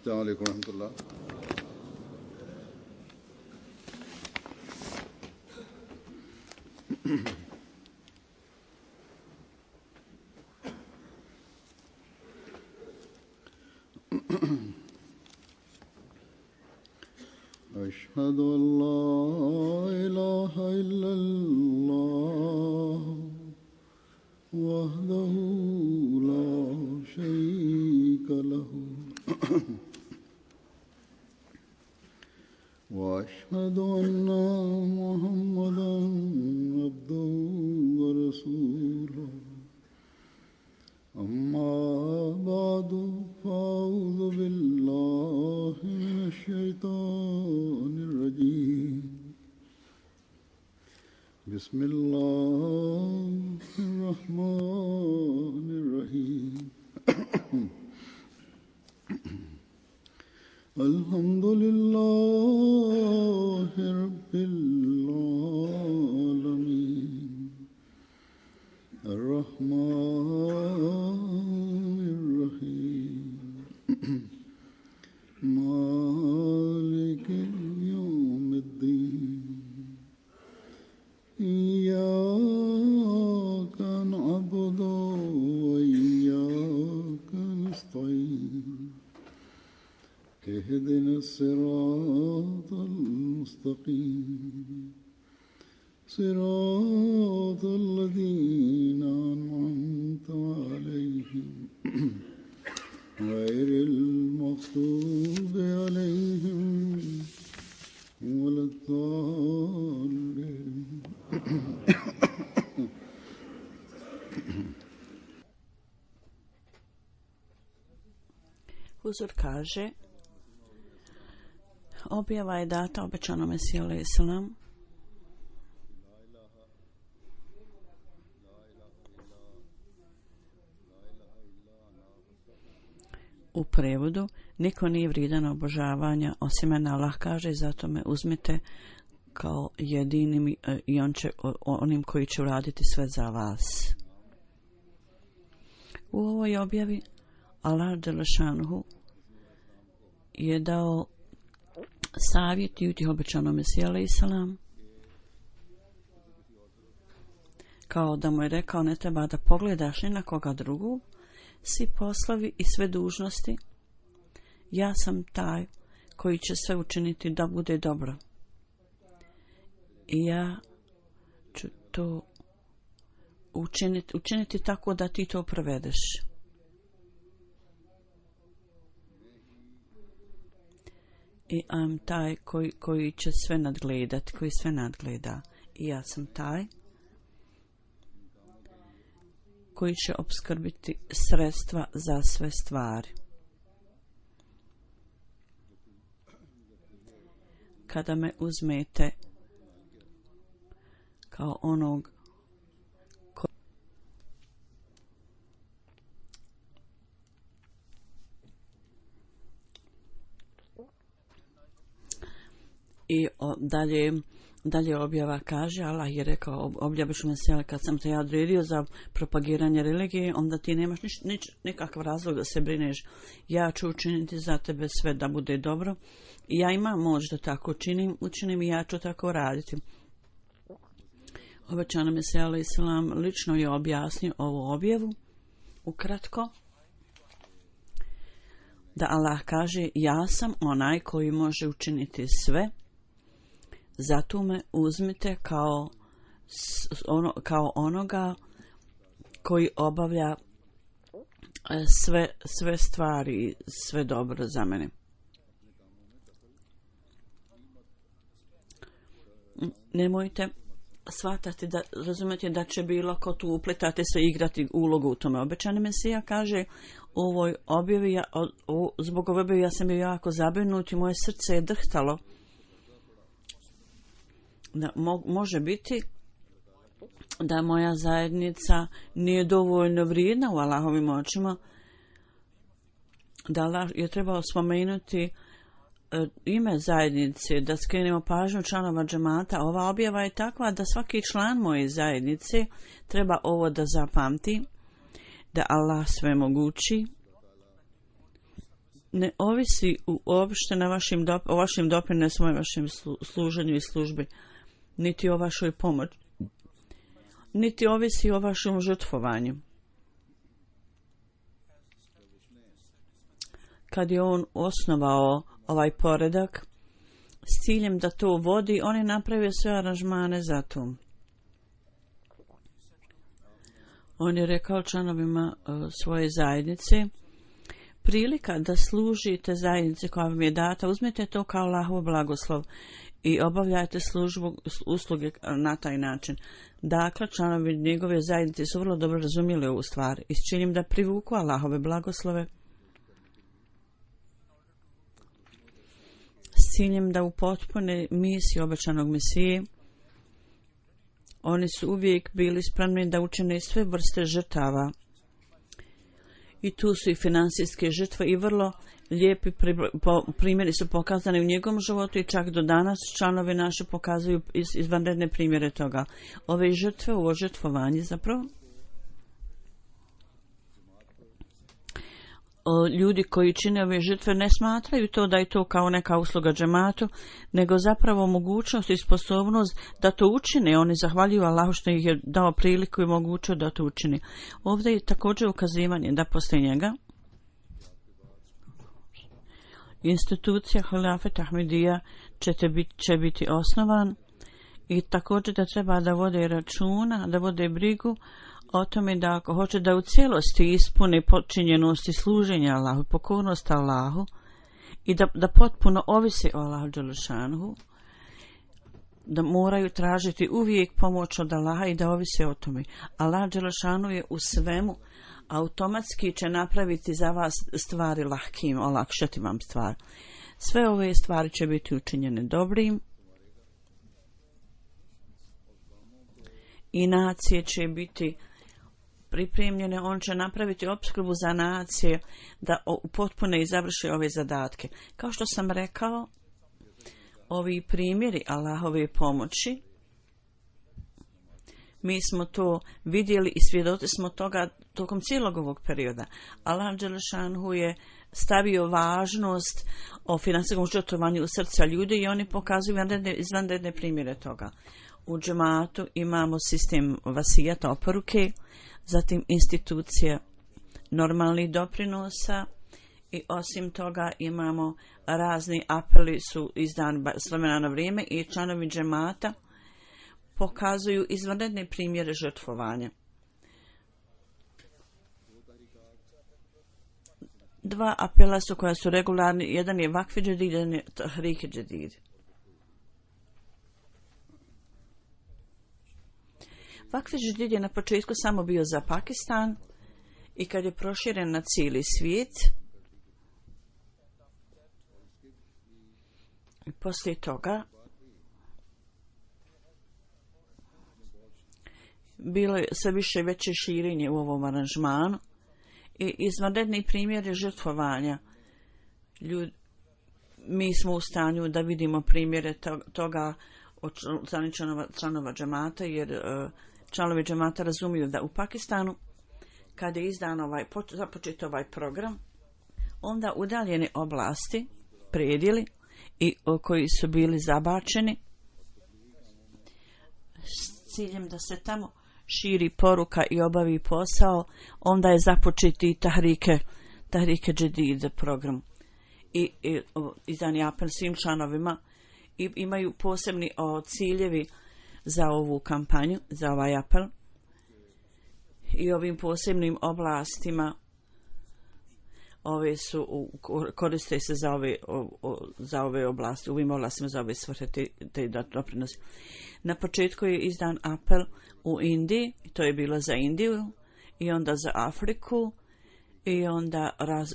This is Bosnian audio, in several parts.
السلام عليكم ورحمة الله. أشهد أن لا إله إلا الله وحده لا شريك له وأشهد أن محمدا عبده ورسوله أما بعد فأعوذ بالله من الشيطان الرجيم بسم الله الرحمن الرحيم الحمد لله رب العالمين الرحمن الرحيم مالك يوم الدين إياك نعبد وإياك نستعين اهدنا الصراط المستقيم صراط الذين أنعمت عليهم غير المغضوب عليهم ولا الضالين. Huzur kaže, objava je data obećanom Mesiji alejhi selam u prevodu: niko nije vrijedan obožavanja osim mene. Allah kaže, zato me uzmite kao jedinim i onim koji će uraditi sve za vas. U ovoj objavi Allah dželešanuhu je dao savjet i utih obećanom Mesiji alejhi selam, kao da mu je rekao, ne treba da pogledaš ni na koga drugu, svi poslovi i sve dužnosti, ja sam taj koji će sve učiniti da bude dobro i ja ću to učiniti tako da ti to provedeš. I am taj koji će sve nadgledati, koji sve nadgleda. I ja sam taj koji će opskrbiti sredstva za sve stvari. Kada me uzmete kao onog i dalje objava kaže, Allah je rekao, objaviš me se, kad sam te ja odredio za propagiranje religije, onda ti nemaš nikakav razlog da se brineš. Ja ću učiniti za tebe sve da bude dobro. I ja imam moć da tako učinim i ja ću tako raditi. Obećano Mesija alejhi selam lično je objasnio ovu objavu ukratko, da Allah kaže, ja sam onaj koji može učiniti sve, zato me uzmite kao onoga koji obavlja sve stvari, sve dobro za mene. Nemojte shvatati da razumijete da će bilo ko tu upletati se igrati ulogu u tome. Obećani Mesija kaže, u ovoj objavi, zbog ove objave ja sam bio jako zabrinut i moje srce je drhtalo. Da može biti da moja zajednica nije dovoljno vrijedna u Allahovim očima, da Allah je trebao spomenuti ime zajednice, da skrenemo pažnju članova džemata. Ova objava je takva da svaki član moje zajednice treba ovo da zapamti, da Allah sve mogući ne ovisi uopšte na o vašim doprinosima i vašem služenju i službi, niti o vašoj pomoći, niti ovisi o vašem žrtvovanju. Kad je on osnovao ovaj poredak s ciljem da to vodi, on je napravio sve aranžmane za to. On je rekao članovima svoje zajednice, prilika da služite zajednice koja vam je data, uzmite to kao Allahov blagoslov i obavljajte usluge na taj način. Dakle, članovi njegove zajednice su vrlo dobro razumjeli ovu stvar i s ciljem da privuku Allahove blagoslove, s ciljem da upotpune misiju obećanog Mesije. Oni su uvijek bili spremni da učine sve vrste žrtava. I tu su i finansijske žrtve i vrlo lijepi primjeri su pokazani u njegovom životu i čak do danas članovi naši pokazuju izvanredne primjere toga. Ove žrtve, ovo žrtvovanje zapravo, ljudi koji čine ove žrtve ne smatraju to da je to kao neka usluga džematu, nego zapravo mogućnost i sposobnost da to učine. Oni zahvaljuju Allahu što ih je dao priliku i mogućnost da to učini. Ovdje je također ukazivanje da poslije njega institucija Hilafet Ahmedija će biti osnovan i također da treba da vode računa, da vode brigu o tome da ako hoće da u cijelosti ispune počinjenosti služenja Allahu, pokornost Allahu i da potpuno ovisi o Allahu dželešanu, da moraju tražiti uvijek pomoć od Allaha i da ovise o tome. Allah dželešanu je u svemu, automatski će napraviti za vas stvari lahkim, olakšati vam stvar. Sve ove stvari će biti učinjene dobrim i nacije će biti pripremljene, on će napraviti opskrbu za nacije da potpune i završi ove zadatke. Kao što sam rekao, ovi primjeri Allahove pomoći, mi smo to vidjeli i svjedoci smo toga tokom cijelog ovog perioda. Allah dželešanhu je stavio važnost o finansijskom žrtvovanju u srca ljudi i oni pokazuju izvanredne primjere toga. U džematu imamo sistem vasijata, oporuke, zatim institucija normalnih doprinosa i osim toga imamo razni apeli su izdani s vremena na vrijeme i članovi džemata pokazuju izvanredne primjere žrtvovanja. Dva apela su koja su regularni, jedan je Vakf Džedid, jedan je Tahrik Džedid. Vakf Džedid je na početku samo bio za Pakistan i kad je proširen na cijeli svijet, poslije toga bilo je sve više veće širenje u ovom aranžmanu i izvanredni primjeri žrtvovanja. Mi smo u stanju da vidimo primjere toga od članova džemata, jer članovi džemata razumiju da u Pakistanu, kada je izdan započet ovaj program, onda udaljene oblasti, predjeli i koji su bili zabačeni s ciljem da se tamo širi poruka i obavi posao, onda je započeti Tahrike Džedid program. I izdan je apel svim članovima i imaju posebni ciljevi za ovu kampanju, za ovaj apel. I ovim posebnim oblastima koriste se za ove oblasti, u ovim oblastima za ove svrhe te doprinose. Na početku je izdan apel u Indiji, to je bilo za Indiju, i onda za Afriku, i onda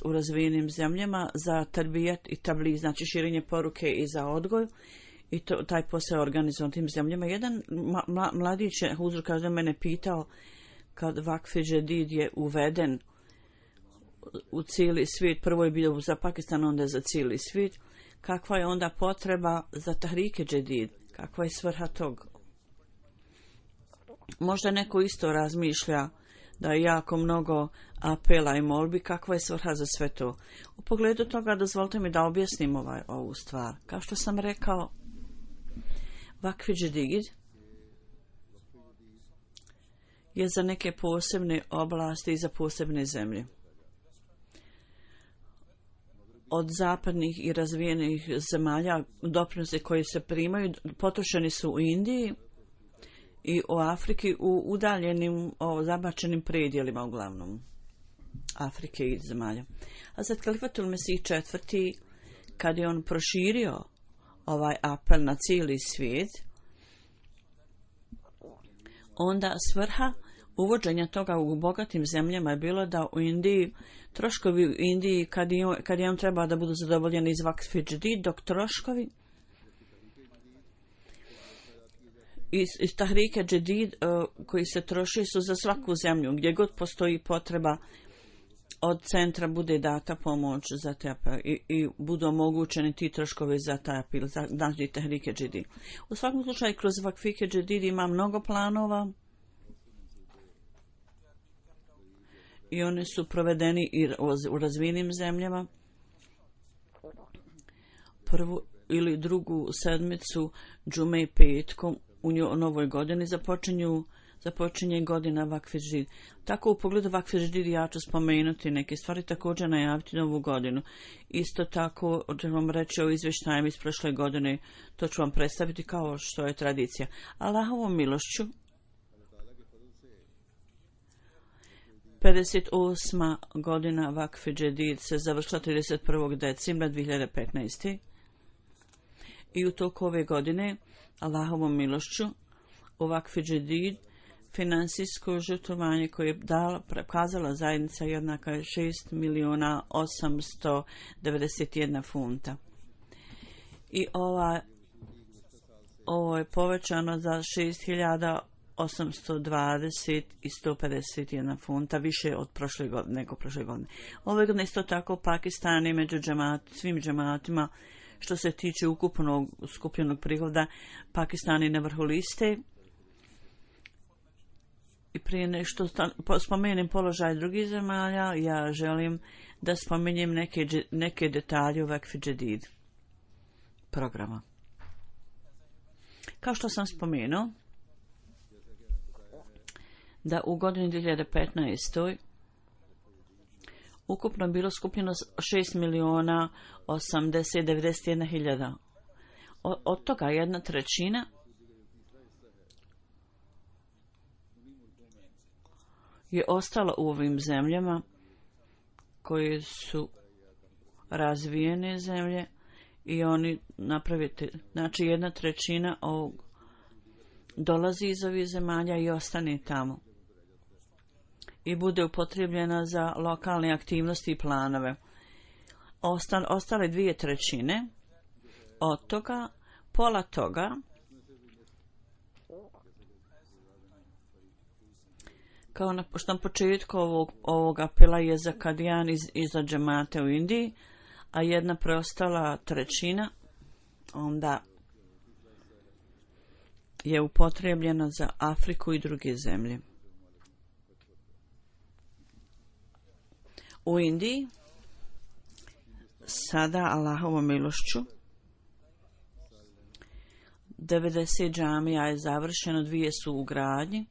u razvijenim zemljama za tarbijat i tabligh, znači širenje poruke i za odgoj. I taj posao je organizovan u tim zemljama. Jedan mladić je Huzur kaže mene pitao, kad Vakf Džedid je uveden u cijeli svijet, prvo je bio za Pakistan, onda je za cijeli svijet, kakva je onda potreba za Tahrike Džedid, kakva je svrha tog. Možda neko isto razmišlja da je jako mnogo apela i molbi. Kakva je svrha za sve to? U pogledu toga dozvolite mi da objasnim ovu stvar. Kao što sam rekao, Vakf Džedid je za neke posebne oblasti i za posebne zemlje. Od zapadnih i razvijenih zemalja doprinose koji se primaju potrošeni su u Indiji i u Afriki u udaljenim, zabačenim predjelima uglavnom Afrike i zemalja. A sad Kalifatul Mesih IV, kad je on proširio ovaj apel na cijeli svijet, onda svrha uvođenja toga u bogatim zemljama je bilo da u Indiji, troškovi u Indiji, kad je on treba da budu zadovoljeni iz Vakf Džedid, dok troškovi iz Tahrike Džedid koji se troši su za svaku zemlju, gdje god postoji potreba od centra bude data pomoć za te apel i budu omogućeni ti troškovi za taj apel, za Tahrike Džedid. U svakom slučaju, kroz Vakf Džedid ima mnogo planova i oni su provedeni i u razvijenim zemljama. Prvu ili drugu sedmicu džume i petkom u novoj godini započinje godina Vakf Džedid. Tako u pogledu Vakf Džedid ja ću spomenuti neke stvari, također najaviti novu godinu. Isto tako ću vam reći o izvještajima iz prošle godine, to ću vam predstaviti kao što je tradicija. Allahovom milošću 58. godina Vakf Džedid se završila 31. decembra 2015. I u toku ove godine, Allahovom milošću, u Vakf Džedid financijsko žrtvovanje koje je pokazala zajednica jednaka je 6.891 funta. I ovo je povećano za 6.820 i 151 funta, više od prošle godine nego prošle godine. Ove godine isto tako Pakistan je među svim džematima što se tiče ukupnog skupljenog prihoda, Pakistan je na vrhu liste. I prije nešto spomenem položaj drugih zemalja, ja želim da spomenem neke detalje u Vakf Džedid programa. Kao što sam spomenuo, da u godini 2015. ukupno je bilo skupljeno 6.091.000. Od toga 1/3 je ostalo u ovim zemljama koje su razvijene zemlje i oni napravite, znači 1/3 ovog dolazi iz ovih zemalja i ostane tamo i bude upotrijebljena za lokalne aktivnosti i planove. Ostale 2/3 od toga, pola toga kao na početku ovog apela je za Kadijan i za džemate u Indiji, a 1 preostala trećina onda je upotrijebljena za Afriku i druge zemlje. U Indiji sada Allahovom milošću 90 džamija je završeno, 2 su u gradnji.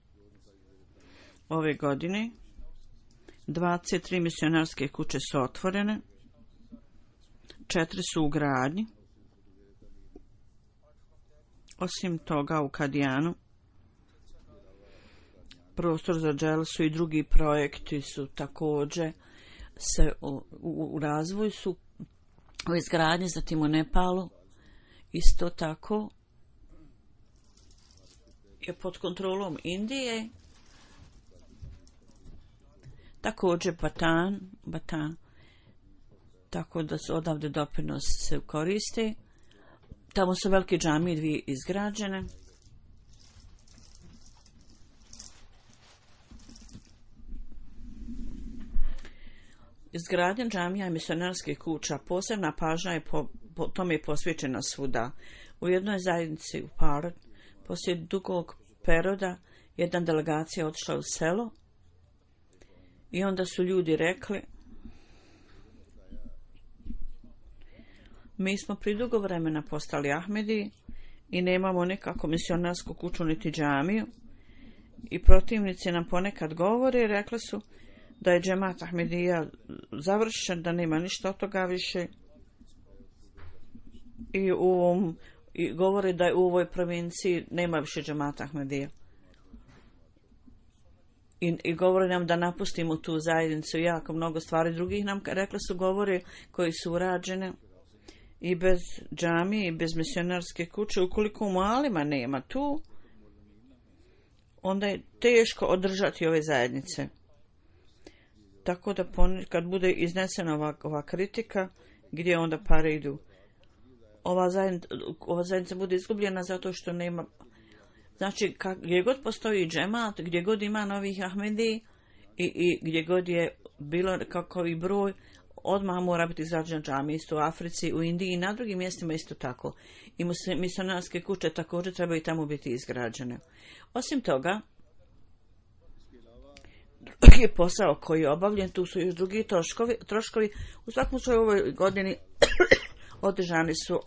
Ove godine 23 misionarske kuće su otvorene, 4 su u gradnji. Osim toga u Kadijanu prostor za dželsu i drugi projekti su također u razvoju, su u izgradnji, zatim u Nepalu isto tako je pod kontrolom Indije. Također Batan, tako da su odavde doprinos se koriste. Tamo su velike džamije 2 izgrađene. Izgradnja džamija i misionarskih kuća, posebna pažnja je tome je posvećena svuda. U jednoj zajednici u Parod, poslije dugog perioda, jedna delegacija otišla u selo I onda su ljudi rekli, mi smo pridugo vremena postali Ahmedi i nemamo nekako misionarsku kuću niti džamiju. I protivnici nam ponekad govore, rekli su da je džemat Ahmedija završen, da nema ništa od toga više. I govore da je u ovoj provinciji nema više džemata Ahmedija. I govore nam da napustimo tu zajednicu, jako mnogo stvari drugih nam rekli su govore koji su urađene i bez džamije i bez misionarske kuće. Ukoliko u Mualima nema tu, onda je teško održati ove zajednice. Tako da kad bude iznesena ova kritika, gdje onda pare idu? Ova zajednica bude izgubljena zato što nema. Znači, gdje god postoji džemat, gdje god ima novih Ahmedi i gdje god je bilo kakav broj, odmah mora biti izrađena džamija, isto u Africi, u Indiji i na drugim mjestima isto tako. I misionarske kuće također trebaju tamo biti izgrađene. Osim toga, drugi posao koji je obavljen, tu su još drugi troškovi. U svakom slučaju u ovoj godini održani su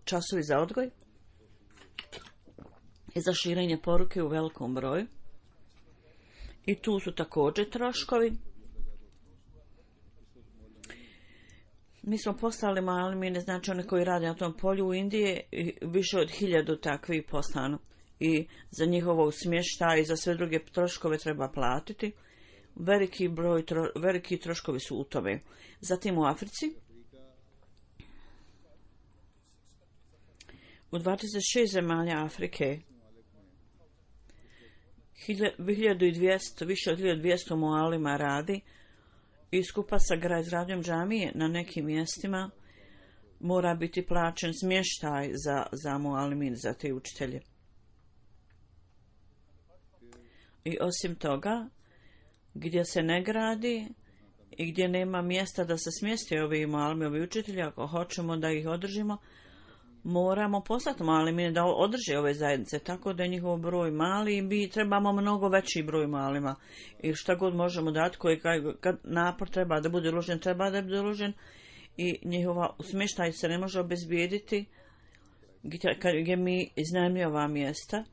časovi za odgoj i za širenje poruke u velikom broju. I tu su također troškovi. Mi smo poslali malimine, znači one koji rade na tom polju u Indiji, više od 1000 takvih poslano. I za njihovo smještaj i za sve druge troškove treba platiti. Veliki troškovi su u tome. Zatim u Africi, u 26 zemalja Afrike, 1200, više od 1200 mualima radi i skupa sa izgradnjom džamije na nekim mjestima mora biti plaćen smještaj za mualimin, za te učitelje. I osim toga, gdje se ne gradi i gdje nema mjesta da se smjesti ovi mualimi, ovi učitelji, ako hoćemo da ih održimo, moramo poslati malimine da održe ove zajednice, tako da je njihov broj mali i mi trebamo mnogo veći broj malima. I šta god možemo dati, kad napor treba da bude uložen, treba da bude uložen i njihova smještaj se ne može obezbijediti gdje mi iznajmljujemo ova mjesta.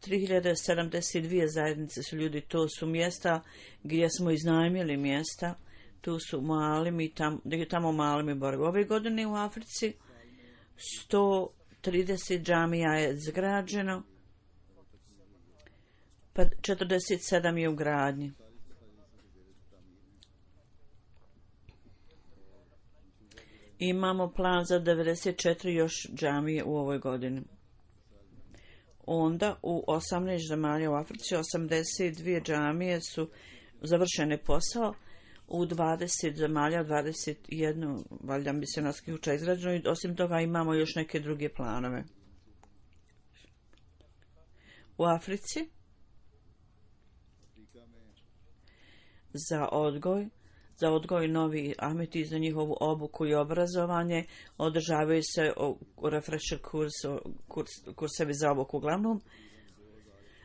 3072 zajednice su ljudi, to su mjesta gdje smo iznajmili mjesta, tu su malimi, tamo malimi borbe. Ove godine u Africi 130 džamija je zgrađeno, pa 47 je u gradnji. Imamo plan za 94 još džamije u ovoj godini. Onda u 18 zemalja u Africi 82 džamije su završene posao, u 20 zemalja 21 valjda misionarskih kuća izgrađeno i osim toga imamo još neke druge planove. U Africi za odgoj novi Ahmeti, za njihovu obuku i obrazovanje održavaju se refresher kursevi za obuku uglavnom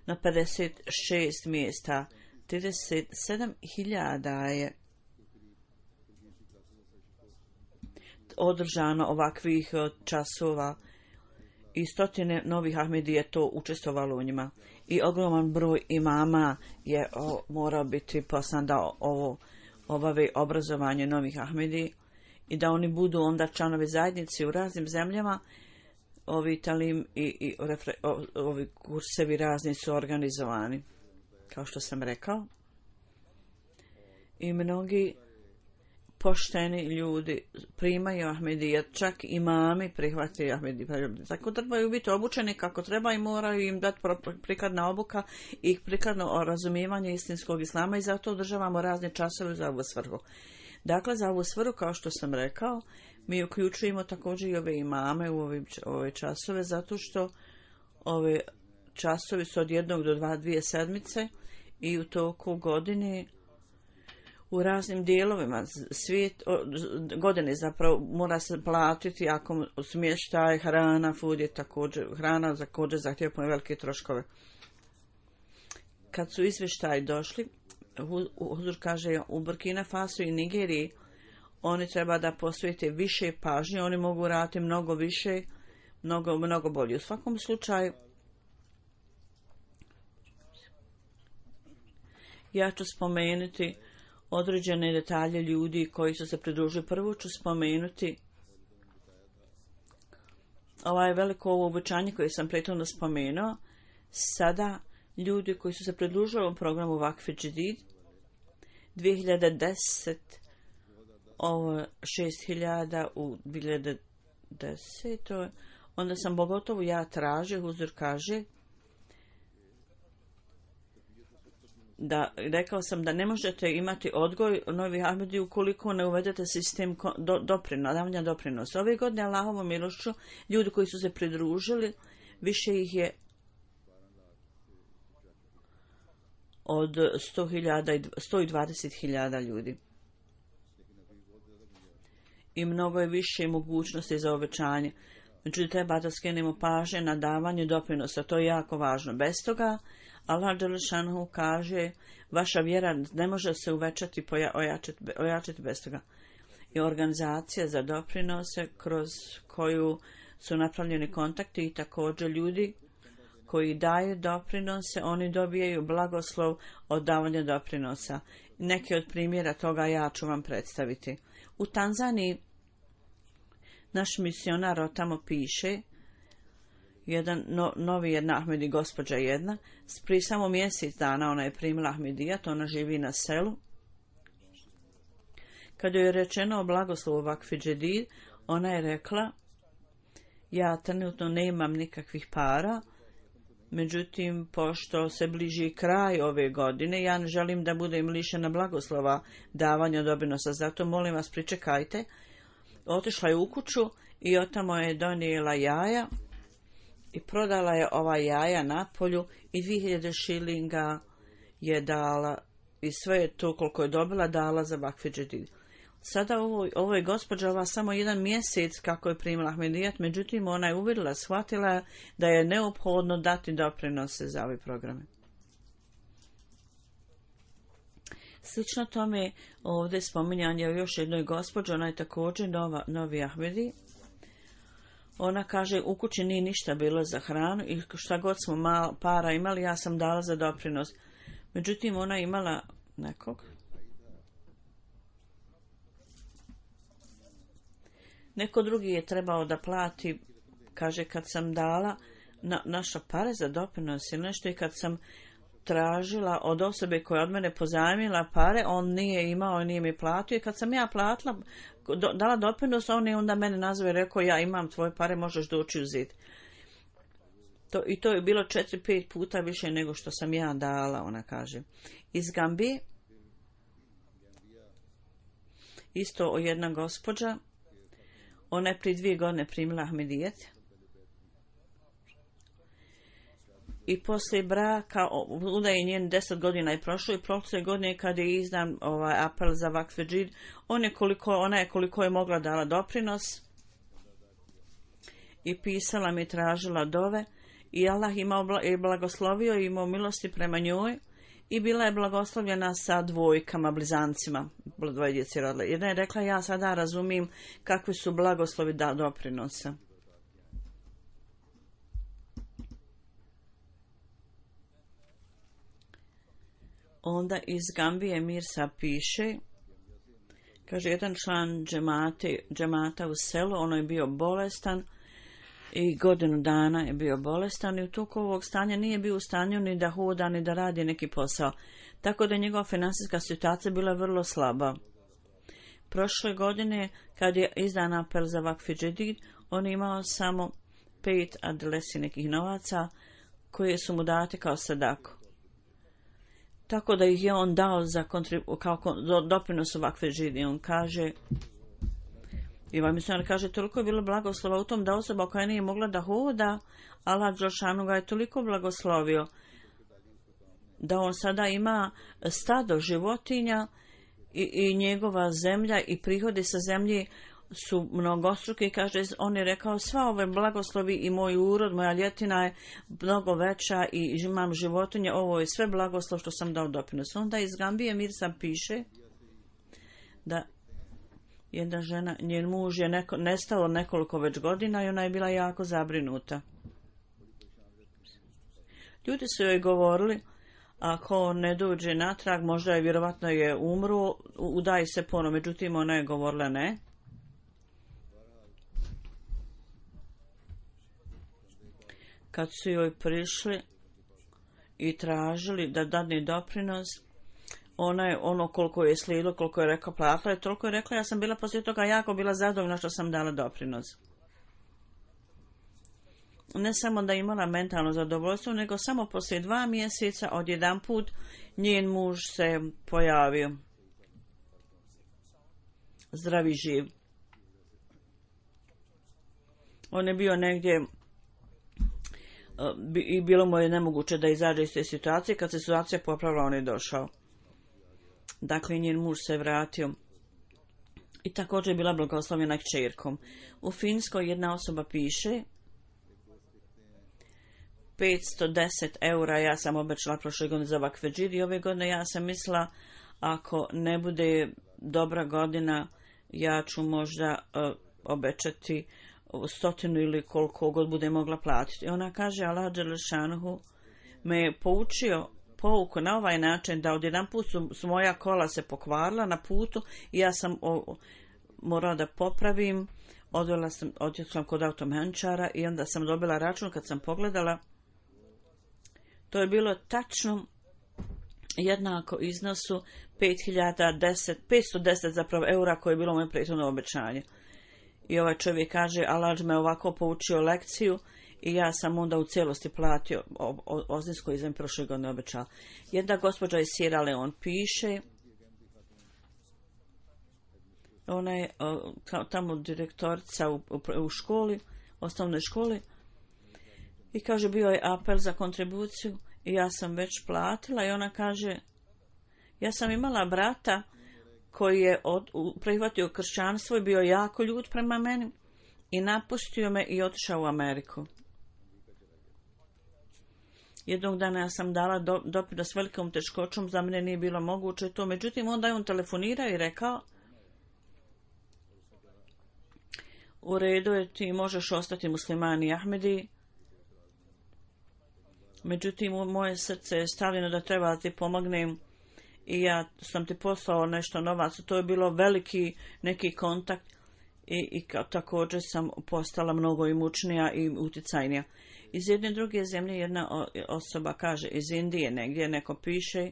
na 56 mjesta. 37.000 je održano ovakvih časova i stotine novih Ahmedi je to učestvovalo u njima. I ogroman broj imama je morao biti poslan da obave obrazovanje novih Ahmedi i da oni budu onda članovi zajednice u raznim zemljama. Ovi talim i ovi kursevi razni su organizovani, kao što sam rekao. I mnogi pošteni ljudi primaju Ahmedija, čak imami prihvatili Ahmedija. Tako trebaju biti obučeni kako treba i moraju im dati prikladna obuka i prikladno razumijevanje istinskog islama i zato održavamo razne časove za ovu svrhu. Dakle, za ovu svrhu, kao što sam rekao, mi uključujemo također i ove imame u ove časove, zato što ove časovi su od 1 do 2 sedmice i u toku godine u raznim dijelovima godine zapravo mora se platiti ako smještaj, hrana, food je hrana također zahtjeva velike troškove. Kad su izvještaji došli, Huzur kaže u Burkina Faso i Nigeriji oni treba da posvete više pažnje, oni mogu raditi mnogo više, mnogo bolje. U svakom slučaju ja ću spomenuti određene detalje ljudi koji su se pridružili. Prvo ću spomenuti veliko obećanje koje sam prethodno spomenuo. Sada ljudi koji su se pridružili ovom programu Vakf Džedid 2010 ovo 6.000 u 2010. Onda sam pogotovo ja tražio, Huzur kaže, da rekao sam da ne možete imati odgoj Novih Ahmedi ukoliko ne uvedete sistem davanja doprinosa. Ove godine Allahovom milošću ljudi koji su se pridružili, više ih je od 120.000 ljudi. I mnogo je više mogućnosti za obećanje. Međutim, treba da skrenemo pažnje na davanje doprinosa. To je jako važno. Bez toga, Allah dželešanu kaže, vaša vjera ne može se uvećati, ojačati bez toga. I organizacija za doprinose kroz koju su napravljeni kontakti i također ljudi koji daju doprinose, oni dobijaju blagoslov od davanja doprinosa. Neki od primjera toga ja ću vam predstaviti. U Tanzaniji naš misionar od tamo piše, jedna Ahmedi, gospođa jedna, prije samo mjesec dana ona je primila Ahmedijat, ona živi na selu. Kada joj je rečeno o blagoslovu Vakf Džedid, ona je rekla, ja trenutno nemam nikakvih para, međutim, pošto se bliži kraj ove godine, ja ne želim da budem lišena blagoslova davanja doprinosa, zato molim vas pričekajte. Otišla je u kuću i otamo je donijela jaja i prodala je ova jaja na polju i 2000 šilinga je dala i sve je to koliko je dobila dala za Vakf Džedid. Sada ovo je gospođa samo jedan mjesec kako je primila Ahmedijat, međutim ona je uvidjela, shvatila da je neophodno dati doprinose za ove programe. Slično tome ovdje spominjanje o još jednoj gospođi, ona je također novi Ahmedi. Ona kaže, u kući nije ništa bilo za hranu i šta god smo para imali, ja sam dala za doprinos. Međutim, ona imala nekog. Neko drugi je trebao da plati, kaže, kad sam dala naša pare za doprinos ili nešto i kad sam tražila od osobe koja od mene pozajmila pare, on nije imao, nije mi platio i kad sam ja platila, dala doprinos, on je onda mene nazvao i rekao, ja imam tvoje pare, možeš doći uzeti. I to je bilo 4-5 puta više nego što sam ja dala, ona kaže. Iz Gambije, isto jedna gospođa, ona je prije 2 godine primila Ahmedijet i poslije braka, udaje njen 10 godina je prošlo i prošle godine kad je izdan apel za Vakf Džedid, ona je koliko je mogla dala doprinos i pisala mi, tražila dove i Allah je blagoslovio i imao milosti prema njoj i bila je blagoslovljena sa dvojkama, blizancima, 2 djece rodila. Jedna je rekla, ja sada razumijem kakvi su blagoslovi doprinosa. Onda iz Gambije Mirsa piše, kaže, jedan član džemata u selu, ono je bio bolestan i godinu dana je bio bolestan i u toku ovog stanja nije bio u stanju ni da hoda, ni da radi neki posao. Tako da je njegova financijska situacija bila vrlo slaba. Prošle godine, kad je izdan apel za Vakf Džedid, on je imao samo 5 adresi nekih novaca koje su mu date kao sadaku. Tako da ih je on dao kao doprinos u Vakf Džedid. On kaže, i vam kaže, toliko je bilo blagoslova u tom da osoba koja nije mogla da hoda, Allah dželešanu ga je toliko blagoslovio da on sada ima stado životinja i njegova zemlja i prihodi sa zemlji su mnogostruki, kaže, on je rekao, sva ove blagoslovi i moj urod, moja ljetina je mnogo veća i imam životinje, ovo je sve blagoslov što sam dao doprinos. Onda iz Gambije Mirsa piše da jedna žena, njen muž je nestao nekoliko već godina i ona je bila jako zabrinuta. Ljudi su joj govorili, ako ne dođe natrag, možda je vjerovatno je umro, udaj se ponovo. Međutim, ona je govorila ne. Kad su joj prišli i tražili da dadne doprinos, ona je ono koliko je slijedilo, koliko je rekla, platila je, toliko je rekla, ja sam bila poslije toga jako bila zadovoljna što sam dala doprinos. Ne samo da je imala mentalno zadovoljstvo, nego samo poslije 2 mjeseca odjedanput njen muž se pojavio. Zdravi živ. On je bio negdje i bilo mu je nemoguće da izađe iz te situacije. Kad se situacija popravila, on je došao. Dakle, njen muž se vratio. I također je bila blagoslovljena kćerkom. U Finskoj jedna osoba piše 510 eura ja sam obećala prošle godine za vakfedžid i ove godine ja sam mislila ako ne bude dobra godina ja ću možda obećati 100 ili koliko god bude mogla platiti. Ona kaže Allah dželešanuhu me je poučio pouku na ovaj način da odjedanput su moja kola se pokvarila na putu i ja sam morala da popravim. Odjela sam kod automenčara i onda sam dobila račun. Kad sam pogledala, to je bilo tačno jednako iznosu 510 zapravo eura koje je bilo moje prethodno obećanje. I ovaj čovjek kaže, Allah me ovako poučio lekciju i ja sam onda u cijelosti platio ozins koji sam prošle godine obećala. Jedna gospođa iz Sierra Leone piše, ona je tamo direktorica u školi, osnovnoj školi, i kaže bio je apel za kontribuciju i ja sam već platila i ona kaže, ja sam imala brata koji je prihvatio kršćanstvo i bio jako ljut prema meni i napustio me i otišao u Ameriku. Jednog dana ja sam dala doprinos s velikom teškoćom, za mene nije bilo moguće to, međutim onda je on telefonirao i rekao, u redu je, ti možeš ostati musliman i Ahmedi, međutim moje srce je stavljeno da treba da ti pomognem i ja sam ti poslao nešto novac. To je bilo veliki neki kontakt i također sam postala mnogo imućnija i uticajnija. Iz jedne druge zemlje jedna osoba kaže, iz Indije negdje neko piše,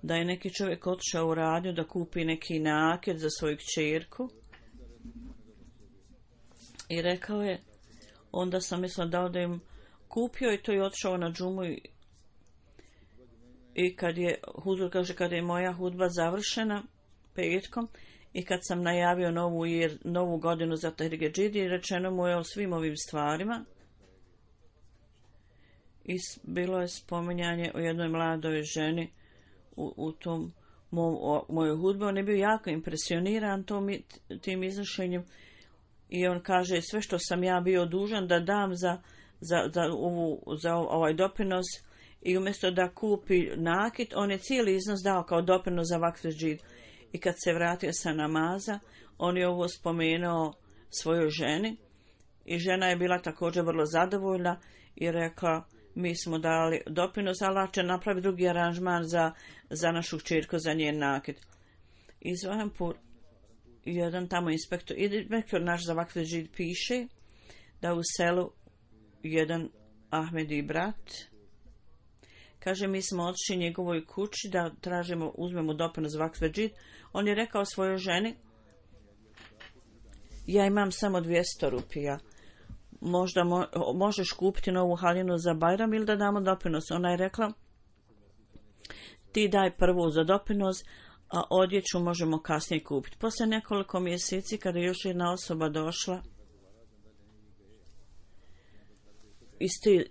da je neki čovjek otišao u radnju da kupi neki naket za svoju kćerku i rekao je, onda sam mislila da odem kupio i to je otišao na džumu i kad je huzur kaže, kad je moja hudba završena petkom i kad sam najavio novu godinu za Tahridžidi, rečeno mu je o svim ovim stvarima i bilo je spominjanje o jednoj mladoj ženi u tom mojoj hudbi. On je bio jako impresioniran tim iznošenjem i on kaže, sve što sam ja bio dužan da dam za ovaj doprinos, i umjesto da kupi nakit, on je cijeli iznos dao kao doprinos za vakfedžid. I kad se vratio sa namaza, on je ovo spomenuo svojoj ženi i žena je bila također vrlo zadovoljna i rekla, mi smo dali doprinos, Allah će napraviti drugi aranžman za našu kćerku, za njen nakit. I Zvahampur, jedan tamo inspektor naš za vakfedžid piše da u selu jedan Ahmedi brat kaže, mi smo otišli njegovoj kući da uzmemo doprinos za vakfedžid. On je rekao svojoj ženi, ja imam samo 200 rupija. Možda možeš kupiti novu haljinu za Bajram ili da damo doprinos. Ona je rekla, ti daj prvo za doprinos, a odjeću možemo kasnije kupiti. Poslije nekoliko mjeseci, kada je još jedna osoba došla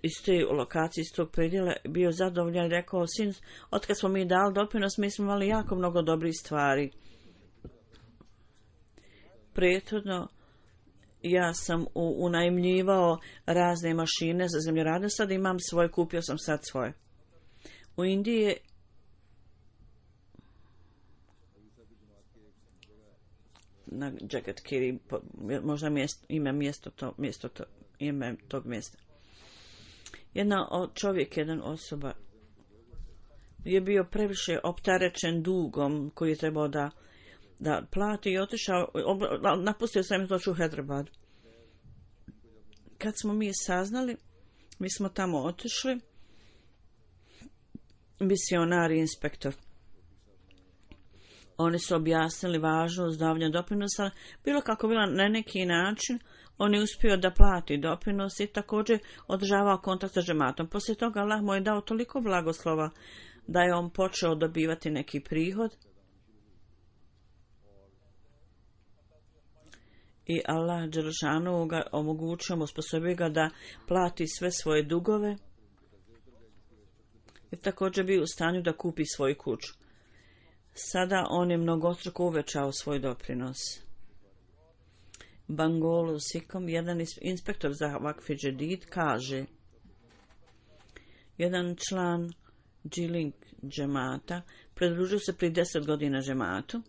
iz te lokacije, iz tog predjela bio zadovoljan i rekao, sin, otkad smo mi dali doprinos, mi smo imali jako mnogo dobrih stvari. Prethodno ja sam unajmljivao razne mašine za zemljoradnju, sad imam svoje, kupio sam sad svoje. U Indiji na Jagat Kiri, možda ime tog mjesta. Jedan osoba je bio previše opterećen dugom koji je trebao da plati i otišao, napustio sam to u Hyderabad. Kad smo mi saznali, mi smo tamo otišli, misionar i inspektor. Oni su objasnili važnost davanja doprinosa, bilo kako bilo na neki način, on je uspio da plati doprinos i također održavao kontakt sa džematom. Poslije toga Allah mu je dao toliko blagoslova da je on počeo dobivati neki prihod i Allah dželešanu ga omogućio, osposobio ga da plati sve svoje dugove i također bio u stanju da kupi svoju kuću. Sada on je mnogostruko uvećao svoj doprinos. Bangolu Sikom, jedan inspektor za Vakf Džedid, kaže, jedan član Džilink džemata pridružio se prije 10 godina džematu.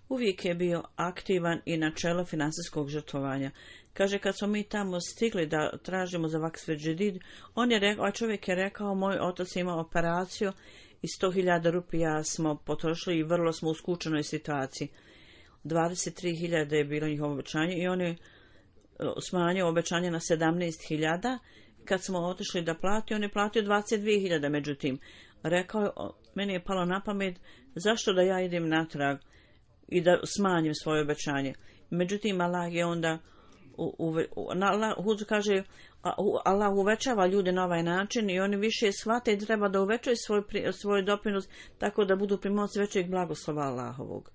Uvijek je bio aktivan i na čelo finansijskog žrtvovanja. Kaže, kad smo mi tamo stigli da tražimo za Vakf Džedid, čovjek je rekao, moj otac je imao operaciju i 100.000 rupija smo potrošili i vrlo smo u skučenoj situaciji. 23.000 je bilo njihovo obećanje i on je smanjio obećanje na 17.000. Kad smo otišli da plati, on je platio 22.000. Međutim, rekao je, meni je palo na pamet, zašto da ja idem natrag i da smanjim svoje obećanje. Međutim, Allah je onda kaže, Allah uvećava ljude na ovaj način i oni više shvate i treba da uvećaju svoj doprinos tako da budu pri moći većeg blagoslova Allahovog.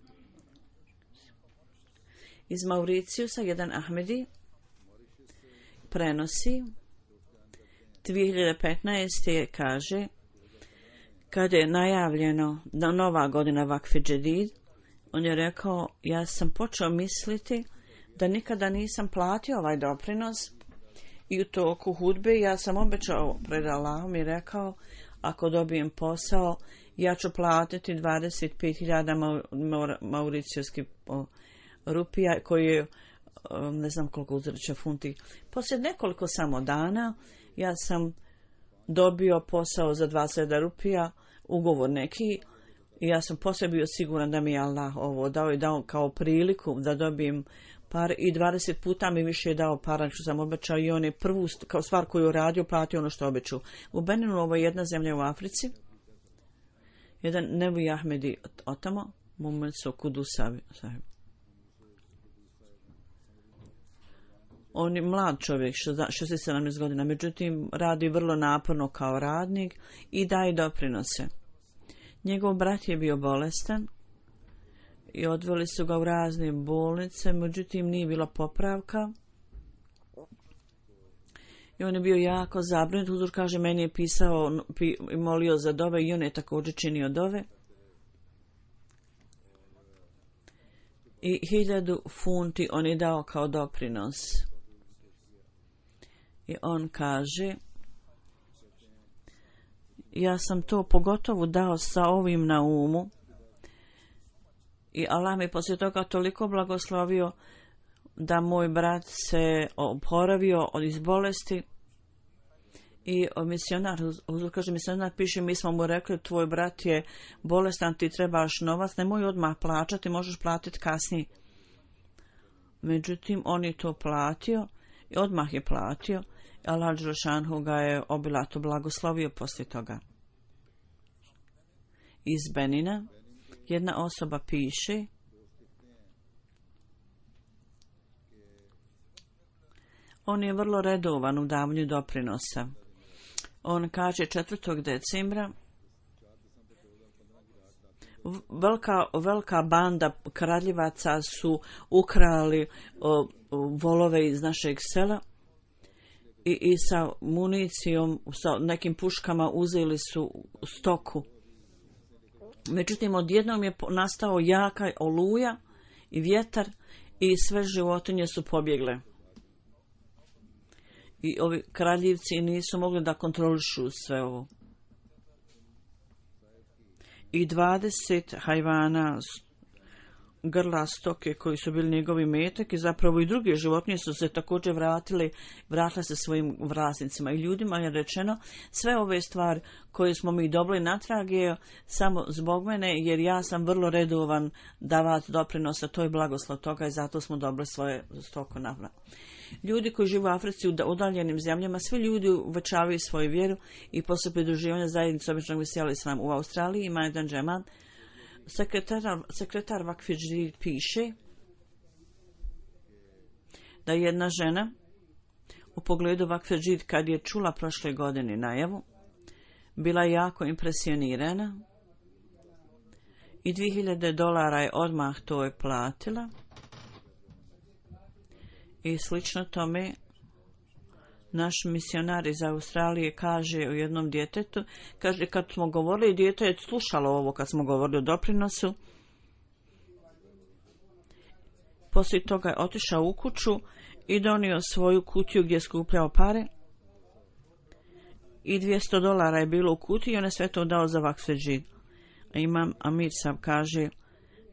Iz Mauricijusa jedan Ahmedi prenosi 2015. kaže, kada je najavljeno da nova godina Vakf Džedid, on je rekao, ja sam počeo misliti da nikada nisam platio ovaj doprinos i u toku hudbe ja sam obećao pred Allahom i rekao, ako dobijem posao, ja ću platiti 25.000 mauricijskih rupija, koji je, ne znam koliko uzreće funti. Poslije nekoliko samo dana, ja sam dobio posao za 20.000 rupija, ugovor neki, i ja sam poslije bio siguran da mi je Allah ovo dao i dao kao priliku da dobijem par i 20 puta mi više je dao para što sam obećao i on je prvu kao stvar koju radio platio ono što obećao. U Beninu, ovo je jedna zemlja u Africi, jedan Nevi Ahmedi otamo, moment su Kudusavi. On je mlad čovjek, 67 godina, međutim radi vrlo naporno kao radnik i daje doprinose. Njegov brat je bio bolestan i odveli su ga u razne bolnice, međutim nije bila popravka. I on je bio jako zabrinut. Huzur kaže, meni je pisao i molio za dove i on je također činio dove. I 1000 funti on je dao kao doprinos. I on kaže, ja sam to pogotovo dao sa ovim na umu i Allah mi poslije toga toliko blagoslovio da moj brat se oporavio iz bolesti i misionar, kaže misionar piše, mi smo mu rekli, tvoj brat je bolestan, ti trebaš novac, nemoj odmah plaćati, možeš platiti kasnije. Međutim, on je to platio i odmah je platio. Allah dželešanu ga je obilato blagoslovio poslije toga. Iz Benina jedna osoba piše, on je vrlo redovan u davanju doprinosa. On kaže 4. decembra velika banda kradljivaca su ukrali volove iz našeg sela i sa municijom, sa nekim puškama uzeli su stoku. Međutim, odjednom je nastao jaka oluja i vjetar i sve životinje su pobjegle. I ovi kraljevci nisu mogli da kontrolišu sve ovo. I 20 hajvana, grla stoke koji su bili njegovi metak i zapravo i druge životinje su se također vratile se svojim vlasnicima. I ljudima je rečeno sve ove stvari koje smo mi dobili natrag je samo zbog mene, jer ja sam vrlo redovan davati doprinosa, to je blagoslov toga i zato smo dobili svoje stoko navrat. Ljudi koji žive u Africi u udaljenim zemljama, svi ljudi uvećavaju svoju vjeru i poslije pridruživanja zajednice običnog vesela islam. U Australiji ima jedan džemat. Sekretar Vakfi Džidid piše da jedna žena u pogledu Vakfi Džidid, kad je čula prošle godine najavu, bila jako impresionirana i $2000 je odmah to je platila. I slično tome, naš misionar iz Australije kaže o jednom djetetu, kaže kad smo govorili, dijete je slušalo ovo kad smo govorili o doprinosu. Poslije toga je otišao u kuću i donio svoju kutiju gdje je skupljao pare. I $200 je bilo u kutiji i on je sve to dao za Vakfi Džidid. Imam Amir Sab kaže,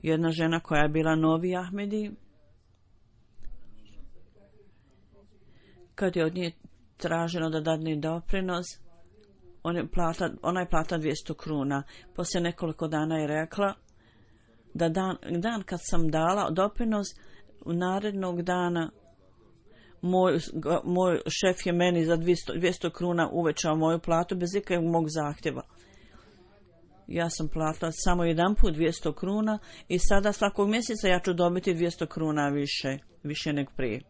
jedna žena koja je bila novi Ahmedi, kad je od nje traženo da dadne doprinos, ona je platila 200 kruna. Poslije nekoliko dana je rekla da dan kad sam dala doprinos, narednog dana moj šef je meni za 200 kruna uvećao moju platu bez ikakvog mog zahtjeva. Ja sam platila samo jedan put 200 kruna i sada svakog mjeseca ja ću dobiti 200 kruna više nego prije.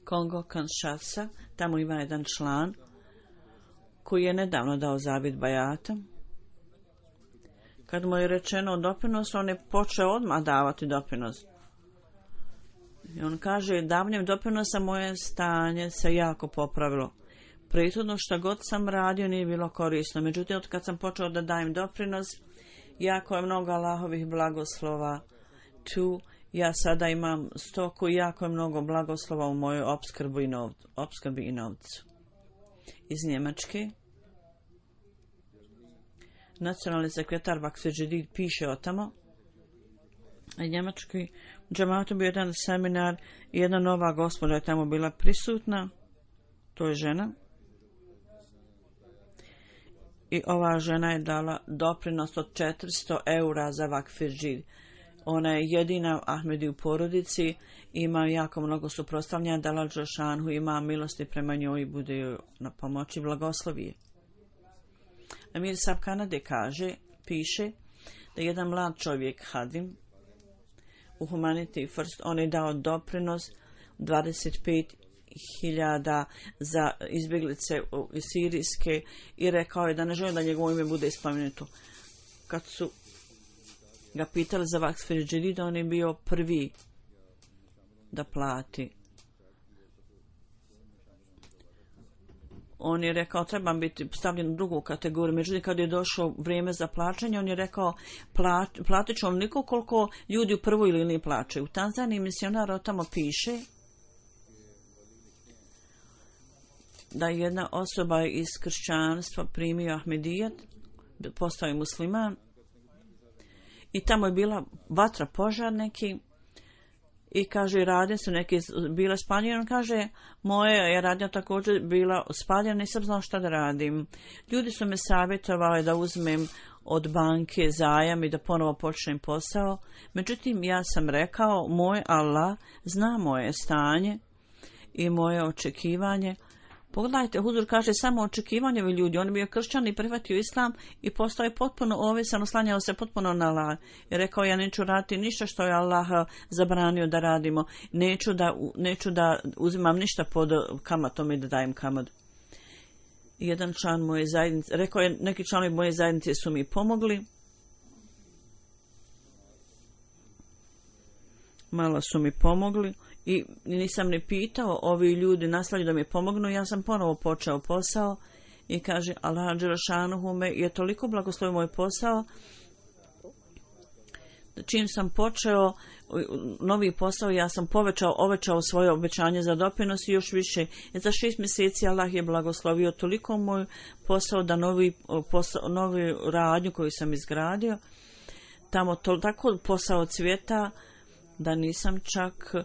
Kongo Kinshasa, tamo ima jedan član koji je nedavno dao zavjet bajata. Kad mu je rečeno doprinos, on je počeo odmah davati doprinos. I on kaže, davanjem doprinosa moje stanje se jako popravilo. Prethodno što god sam radio nije bilo korisno. Međutim, od kad sam počeo da dajem doprinos, jako je mnogo Allahovih blagoslova tu. Ja sada imam stoku i jako je mnogo blagoslova u mojoj opskrbi i novcu. Iz Njemačke. Nacionalni sekretar Vakfi Džidid piše o tamo. A njemački džematu bio jedan seminar i jedna nova gospođa je tamo bila prisutna. To je žena. I ova žena je dala doprinos od 400 eura za Vakfi Džidid. Ona je jedina Ahmedi u porodici, ima jako mnogo suprotstavljanja, Dalal Džošanhu ima milosti prema njoj i bude joj na pomoći, blagoslovije. Amir Sab Kanade piše da jedan mlad čovjek Hadim u Humanity First, on je dao doprinos 25.000 za izbjeglice sirijske i rekao je da ne želi da njegovo ime bude spomenuto. Kad su ga pitali za Vakfi Džidid, on je bio prvi da plati. On je rekao, trebam biti stavljen u drugu kategoriju. Međutim, kad je došlo vrijeme za plaćanje, on je rekao, platit ću onoliko koliko ljudi u prvoj liniji plaćaju. U Tanzaniji misionar o tamo piše da jedna osoba iz kršćanstva primio Ahmedijat, postao je musliman, i tamo je bila vatra, požar neki, i kaže, radnje su neke bile spaljene. On kaže, moja je radnja također bila spaljena, nisam znao šta da radim. Ljudi su me savjetovali da uzmem od banke zajam i da ponovo počnem posao. Međutim, ja sam rekao, moj Allah zna moje stanje i moje očekivanje. Pogledajte, Huzur kaže samo očekivanjevi ljudi. On je bio kršćan i prihvatio islam i postao je potpuno ovisan, oslanjao se potpuno na Allah. I rekao, ja neću raditi ništa što je Allah zabranio da radimo. Neću da uzimam ništa pod kamatom i da dajem kamadu. Jedan član moje zajednice, rekao je, neki članovi moje zajednice su mi pomogli. malo su mi pomogli i nisam ni pitao, ovi ljudi nastavljaju da mi pomognu, ja sam ponovo počeo posao i kaže Allah dželešanuhu me je toliko blagoslovio moj posao, čim sam počeo novi posao, ja sam ovećao svoje obećanje za doprinos i još više. I za 6 mjeseci Allah je blagoslovio toliko moj posao da novi radnju koju sam izgradio, tamo tako posao cvjeta da nisam čak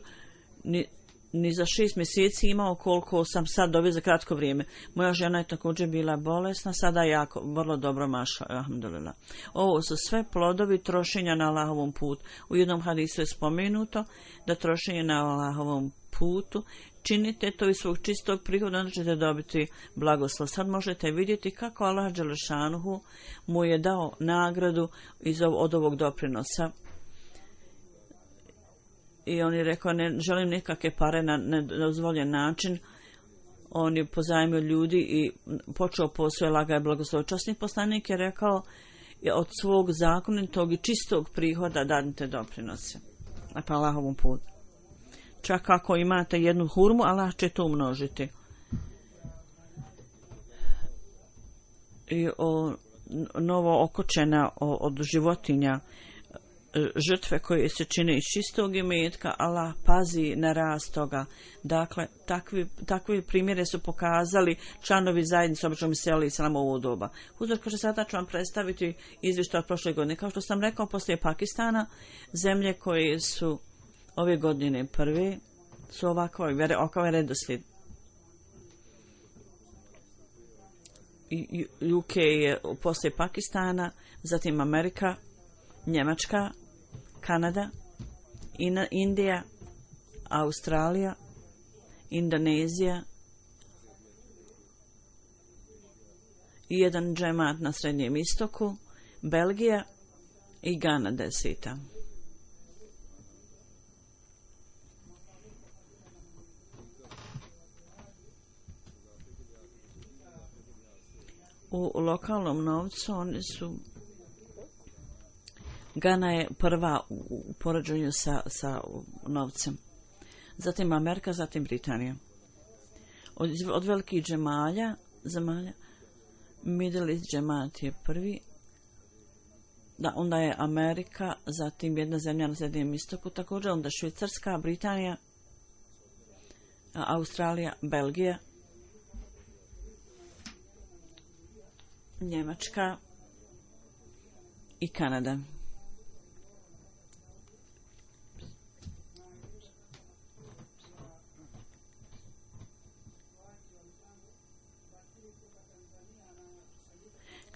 ni za 6 mjeseci imao koliko sam sad dobio za kratko vrijeme. Moja žena je također bila bolesna, sada jako, vrlo dobro maša, alhamdulillah. Ovo su sve plodovi trošenja na Allahovom putu. U jednom hadisu je spomenuto da trošenje na Allahovom putu, činite to iz svog čistog prihoda, onda ćete dobiti blagoslov. Sad možete vidjeti kako Allah dželešanuhu mu je dao nagradu od ovog doprinosa. I on je rekao, ne želim nikakve pare na nedozvoljen način. On je pozajmio ljudi i počeo posao, Allah ga je blagoslovio. Časni poslanik je rekao, od svog zakonitog i čistog prihoda dadite doprinose. Pa Allahovom putu. Čak ako imate jednu hurmu, Allah će to umnožiti. I novo okočena od životinja, žrtve koje se čine iz čistog imetka, Allah pazi na rast toga. Dakle, takvi primjere su pokazali članovi zajednice običnom seli Islama u ovo doba. Huzur kaže, sada ću vam predstaviti izvještaj od prošle godine. Kao što sam rekao, poslije Pakistana, zemlje koje su ove godine prve su ovakav redoslijed. UK je poslije Pakistana, zatim Amerika, Njemačka, Kanada, Indija, Australija, Indonezija i jedan džemat na Srednjem istoku, Belgija i Gana 10. U lokalnom novcu oni su Gana je prva u poređenju sa novcem. Zatim Amerika, zatim Britanija. Od velikih zemalja Middle East džemat je prvi. Onda je Amerika, zatim jedna zemlja na Srednjem istoku također, onda Švicarska, Britanija, Australija, Belgija, Njemačka i Kanada.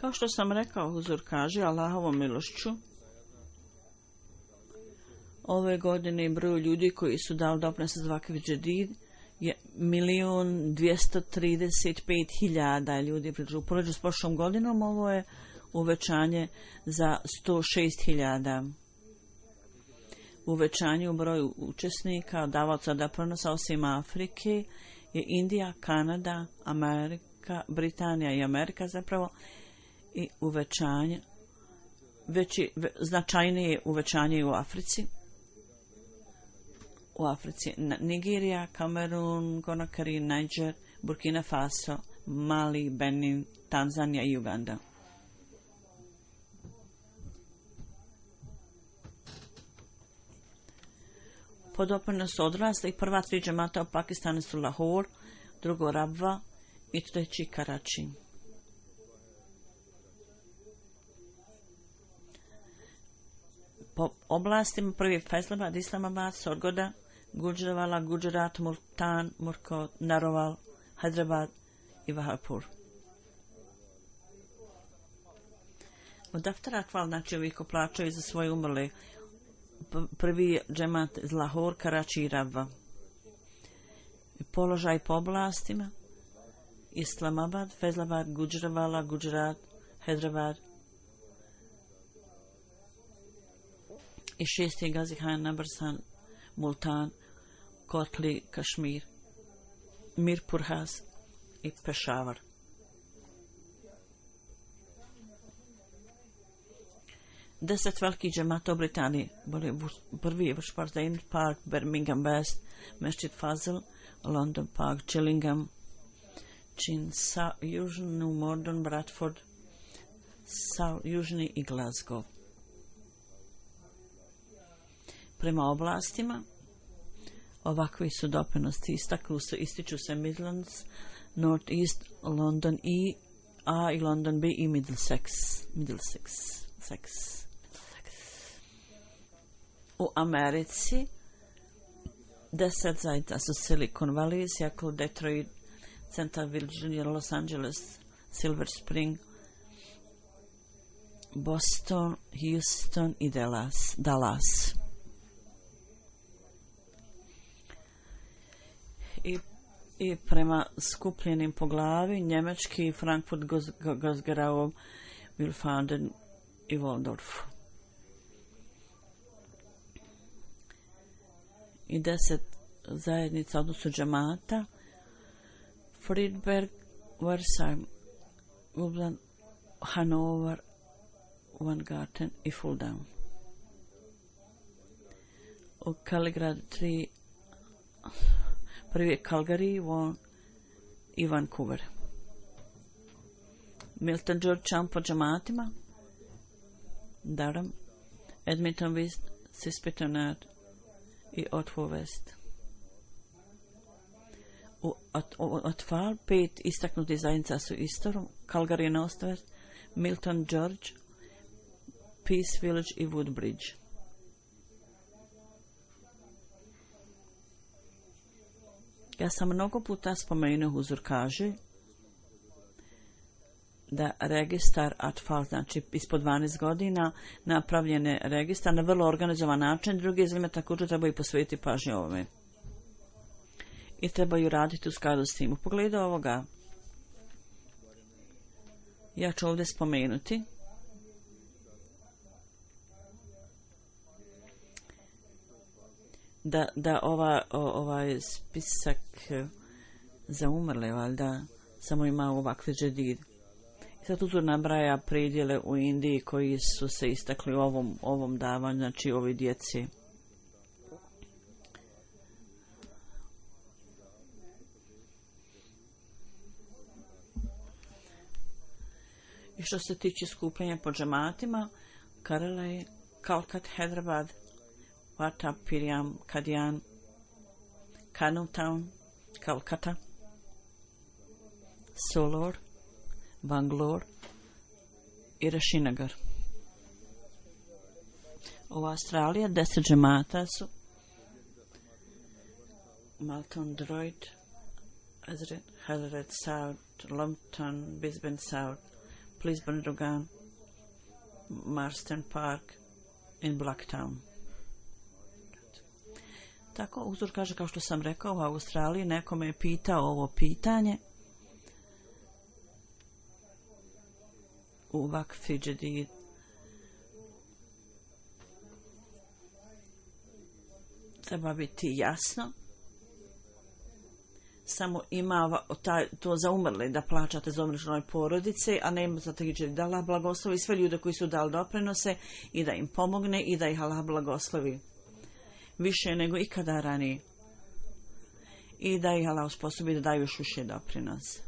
Kao što sam rekao, Huzur kaže, Allahovom milošću, ove godine broj ljudi koji su dali doprinos za Vakf Džedid je 1.235.000 ljudi. U poređenju s prošlom godinom ovo je uvećanje za 106.000. Uvećanje u broju učesnika, davaoca doprinosa osim Afrike je Indija, Kanada, Amerika, Britanija i Amerika zapravo, i uvećanje, značajnije uvećanje u Africi. Nigerija, Kamerun, Conakry, Niger, Burkina Faso, Mali, Benin, Tanzanija i Uganda. Po doprinosu odraslih prva 3 džemata u Pakistanu su Lahore, drugo Rabva i treći Karači. Po oblastima prvi Faisalabad, Islamabad, Sorgoda, Gujranwala, Gujarat, Multan, Murko, Narowal, Hyderabad i Vahapur. Od Daftara Akval, znači ovi ko plaćaju za svoje umrle, prvi je džemat iz Lahore, Karači i Rabva. Položaj po oblastima Islamabad, Faisalabad, Gujranwala, Gujarat, Hyderabad i 6. Gazi Khan, Nabarsan, Multan, Kotli, Kašmir, Mirpur Has i Pešavar. 10 velikih džemata u Britaniji. Prvi je Bushpark, Park, Birmingham West, Masjid Fazl, London Park, Gillingham, Južni Morden, Bradford, Južni i Glasgow. Prema oblastima, ovakvi su doprinosti ističu se Midlands, North East, London A i London B i Middlesex. U Americi 10 zajednica su Silicon Valley, Seattle, Detroit, Central Virginia, Los Angeles, Silver Spring, Boston, Houston i Dallas. I prema skupljenim po glavi, njemački Frankfurt, Gosgarau, Wilfanden i Waldorf. I 10 zajednica, odnosno džemata, Friedberg, Versheim, Lublin, Hanover, Weingarten i Fulda. U Kaligrad 3, prvi je Calgary, Vaughan i Vancouver. Milton Georgetown po džematima, Durham, Edmonton West, Sispitonet i Ottawa West. U Atval 5 istaknutih zajednica su Istorum, Calgary Northwest, Milton George, Peace Village i Woodbridge. Ja sam mnogo puta spomenuo, Huzur kaže da registar Atfal, znači ispod 12 godina, napravljen je registar na vrlo organizovan način. Drugi izgleda također trebaju posvetiti pažnju ovome. I trebaju raditi u skladu s tim. U pogledu ovoga, ja ću ovdje spomenuti da ovaj spisak za umrle, valjda, samo ima ovakve džedid. I sad tu nabraja predjele u Indiji koji su se istakli u ovom davanju, znači ovi djeci. I što se tiče skupljanja po džematima, Karelaj, Kalkat, Hyderabad, Vata, Piriam, Kadian, Kanewtown, Calcutta, Solor, Bangalore i Rashinagar. U Australiji 10 džemata su Malton, Droid, Hazard South, Lumpton, Brisbane South, Brisbane, Rugan, Marsden Park in Blacktown. Tako, uzor kaže, kao što sam rekao, u Australiji neko me je pitao ovo pitanje u vakfi džedid. Treba biti jasno. Samo ima to za umrle, da plaćate za umrle porodice, a ne za džedid. Da Allah blagoslovi sve ljude koji su dali doprinose i da im pomogne i da ih Allah blagoslovi više nego ikada ranije. I da ih Allah usposobi da daju još više doprinos.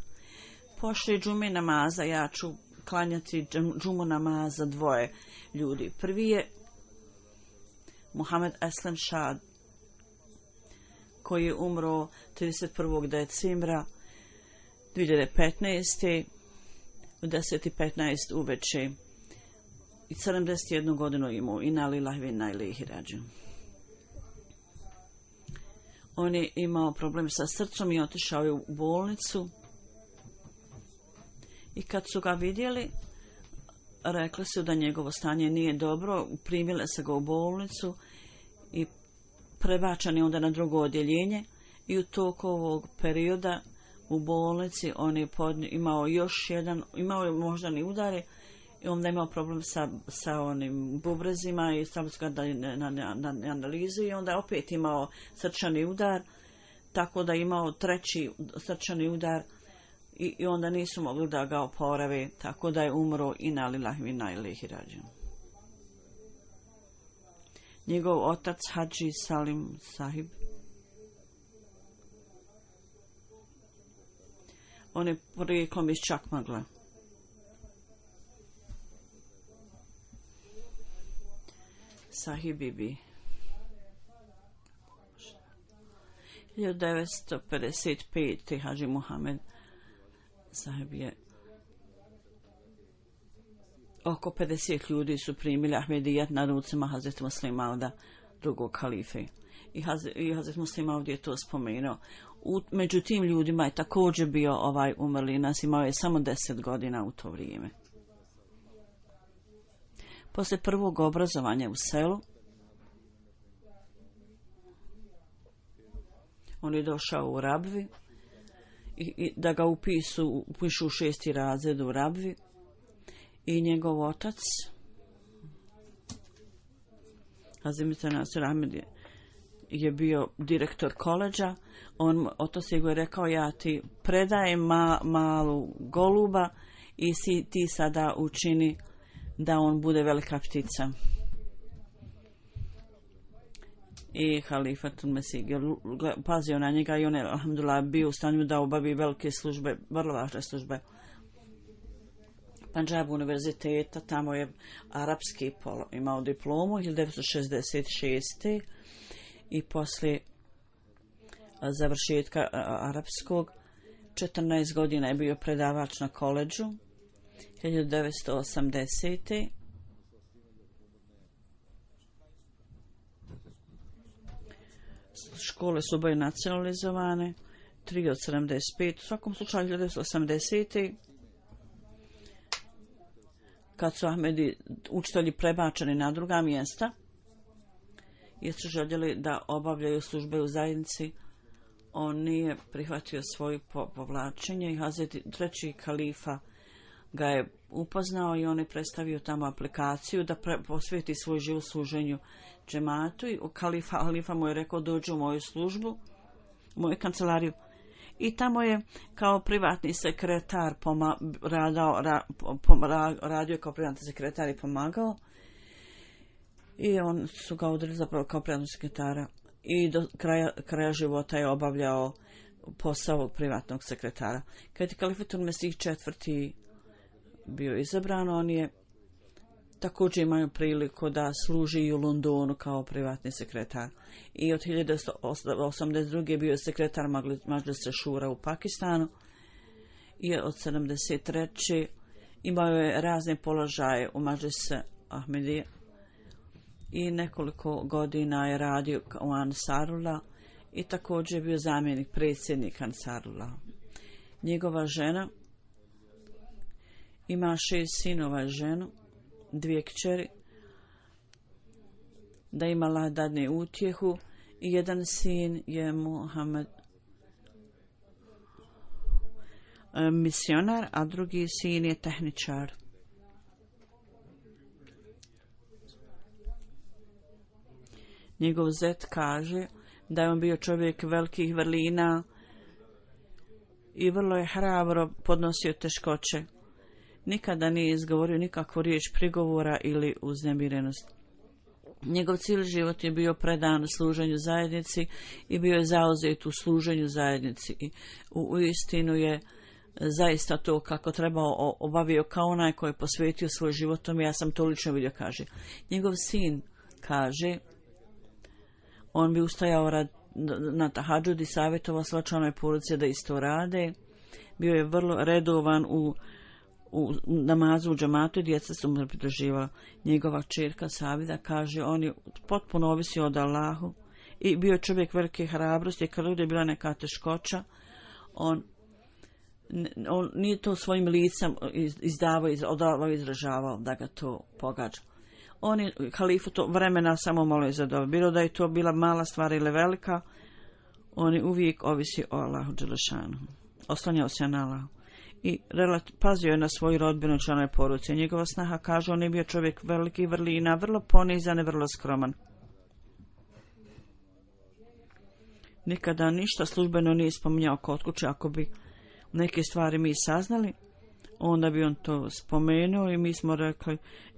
Pošli džume namaza, ja ću klanjati džumu namaza dvoje ljudi. Prvi je Muhammed Aslam Shah, koji je umro 31. decembra 2015. u 10:15 uveče i 71 godinu imao. Inna lillahi wa inna ilaihi rađiun. On je imao problem sa srcem i otišao je u bolnicu. I kad su ga vidjeli, rekli su da njegovo stanje nije dobro, primile se ga u bolnicu i prebačen je onda na drugo odjeljenje. I u toku ovog perioda u bolnici on je imao imao je moždani udare i onda je imao problem sa onim bubrezima i stavili su ga na analizu i onda je opet imao srčani udar, tako da je imao treći srčani udar i onda nisu mogli da ga oporave, tako da je umro inna lillahi wa inna ilaihi rađiun. Njegov otac Hadži Salim Sahib. On je porijeklom iz Čakmagla. Sahib Bibi. 1955. Hadži Muhamed Sahib je oko 50 ljudi su primili Ahmedijat na rucima Hazreti Muslima Mauda, drugog halife. I Hazreti Muslima Maud je to spomenuo. Među tim ljudima je također bio ovaj umrli nas, imao je samo 10 godina u to vrijeme. Poslije prvog obrazovanja u selu, on je došao u Rabvi i da ga upišu u 6. razred u Rabvi. I njegov otac, Hazimita Nasir Ahmed, je bio direktor koleđa. Otac je go rekao, ja ti predajem malu goluba i ti sada učini da on bude velika ptica. I Halifatul Mesih je pazio na njega i on je, alhamdulillah, bio u stanju da obavi velike službe, vrlo važne službe. Pandžab univerziteta, tamo je arapski imao diplomu 1966. I poslije završetka arapskog 14 godina je bio predavač na koleđu. 1980. Škole su oboje nacionalizovane, 3 od 75, u svakom slučaju 1980. Kad su Ahmedi učitelji prebačeni na druga mjesta, jer su željeli da obavljaju službe u zajednici, on nije prihvatio svoje povlačenje i Hazreti treći kalifa ga je upoznao i on je predstavio tamo aplikaciju da posvijeti svoj život služenju džematu i kalifa mu je rekao dođi u moju službu, u moju kancelariju. I tamo je kao privatni sekretar radio kao privatni sekretar i pomagao. I on su ga odredili zapravo kao privatnog sekretara. I do kraja života je obavljao posao privatnog sekretara. Kad je Halifatul Mesih IV. Bio izabran, on je također imao priliku da služi i u Londonu kao privatni sekretar. I od 1982. bio je sekretar Mađlisa Šura u Pakistanu. I od 1973. imao je razne položaje u Mađlisa Ahmedije. I nekoliko godina je radio u Ansarullah i također je bio zamjenik predsjednika Ansarullah. Njegova žena ima 6 sinova i ženu, 2 kćeri, da ima Allah dadne utjehu i jedan sin je Muhammed misionar, a drugi sin je tehničar. Njegov zet kaže da je on bio čovjek velikih vrlina i vrlo je hrabro podnosio teškoće. Nikada nije izgovorio nikakvu riječ prigovora ili uznemirenost. Njegov cijeli život je bio predan služenju zajednici i bio je zauzet u služenju zajednici. I u istinu je zaista to kako trebao obavio kao onaj koji je posvetio svoj životom. Ja sam to lično vidio, kaže. Njegov sin kaže, on bi ustajao na tahadžud i savjetovao sve članove porodice da isto rade. Bio je vrlo redovan u namazu u džamatu i djeca su mu pridruživala. Njegova kćerka Savida kaže, on je potpuno ovisio od Allahu i bio čovjek velike hrabrosti. Kad je bila neka teškoća, on nije to svojim licem izražavao da ga to pogađa. On je halifu to vremena samo molio za dobu. Bilo da je to bila mala stvar ili velika, on je uvijek ovisi o Allahu dželešanu. Oslanjao se na Allahu. I pazio je na svoju rodbinu, članove porodice. Njegova snaha kaže, on je bio čovjek velikih vrlina, vrlo ponizan i vrlo skroman. Nikada ništa službeno nije spominjao kod kuće. Ako bi neke stvari mi saznali, onda bi on to spomenuo i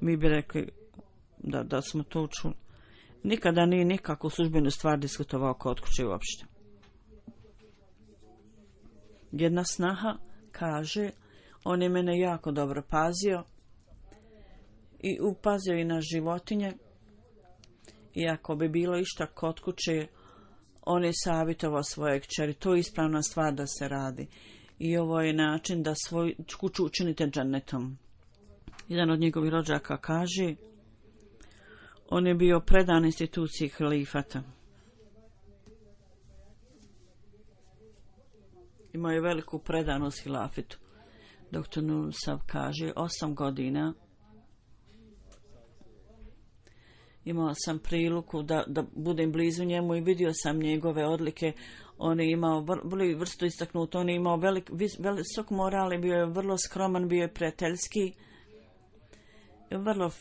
mi bi rekli da smo to čuli. nikada nije nikakvu službenu stvar diskutovao kod kuće uopšte. Jedna snaha kaže, on je mene jako dobro pazio i upazio i na životinje. I ako bi bilo išta kod kuće, on je savjetovao svoje kćeri. To je ispravna stvar da se radi. I ovo je način da svoju kuću učinite džennetom. Jedan od njegovih rođaka kaže, on je bio predan instituciji halifata. Imao je veliku predanost hilafetu. Dr. Nursav kaže, 8 godina imao sam priliku da budem blizu njemu i vidio sam njegove odlike. On je imao vrsto istaknuto, on je imao visok moral i bio je vrlo skroman, bio je prijateljski.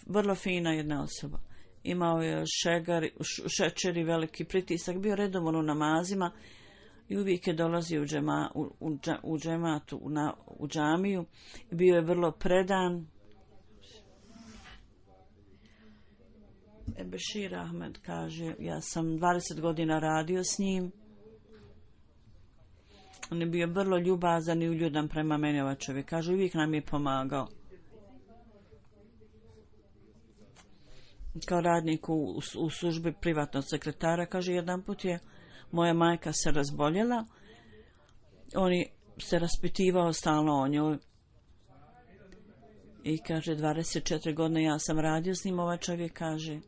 Vrlo fina jedna osoba. Imao je šećer i veliki pritisak, bio redovno u namazima i uvijek je dolazio u džematu, u džamiju. Bio je vrlo predan. Bešir Ahmed kaže, ja sam 20 godina radio s njim. On je bio vrlo ljubazan i uljudan prema meni, ovaj čovjek. Kaže, uvijek nam je pomagao. Kao radnik u službi privatnog sekretara, kaže, jedan put je moja majka se razboljela. On je se raspitivao stalno o njoj. I kaže, 24 godine ja sam radio s njim, ovaj čovjek kaže.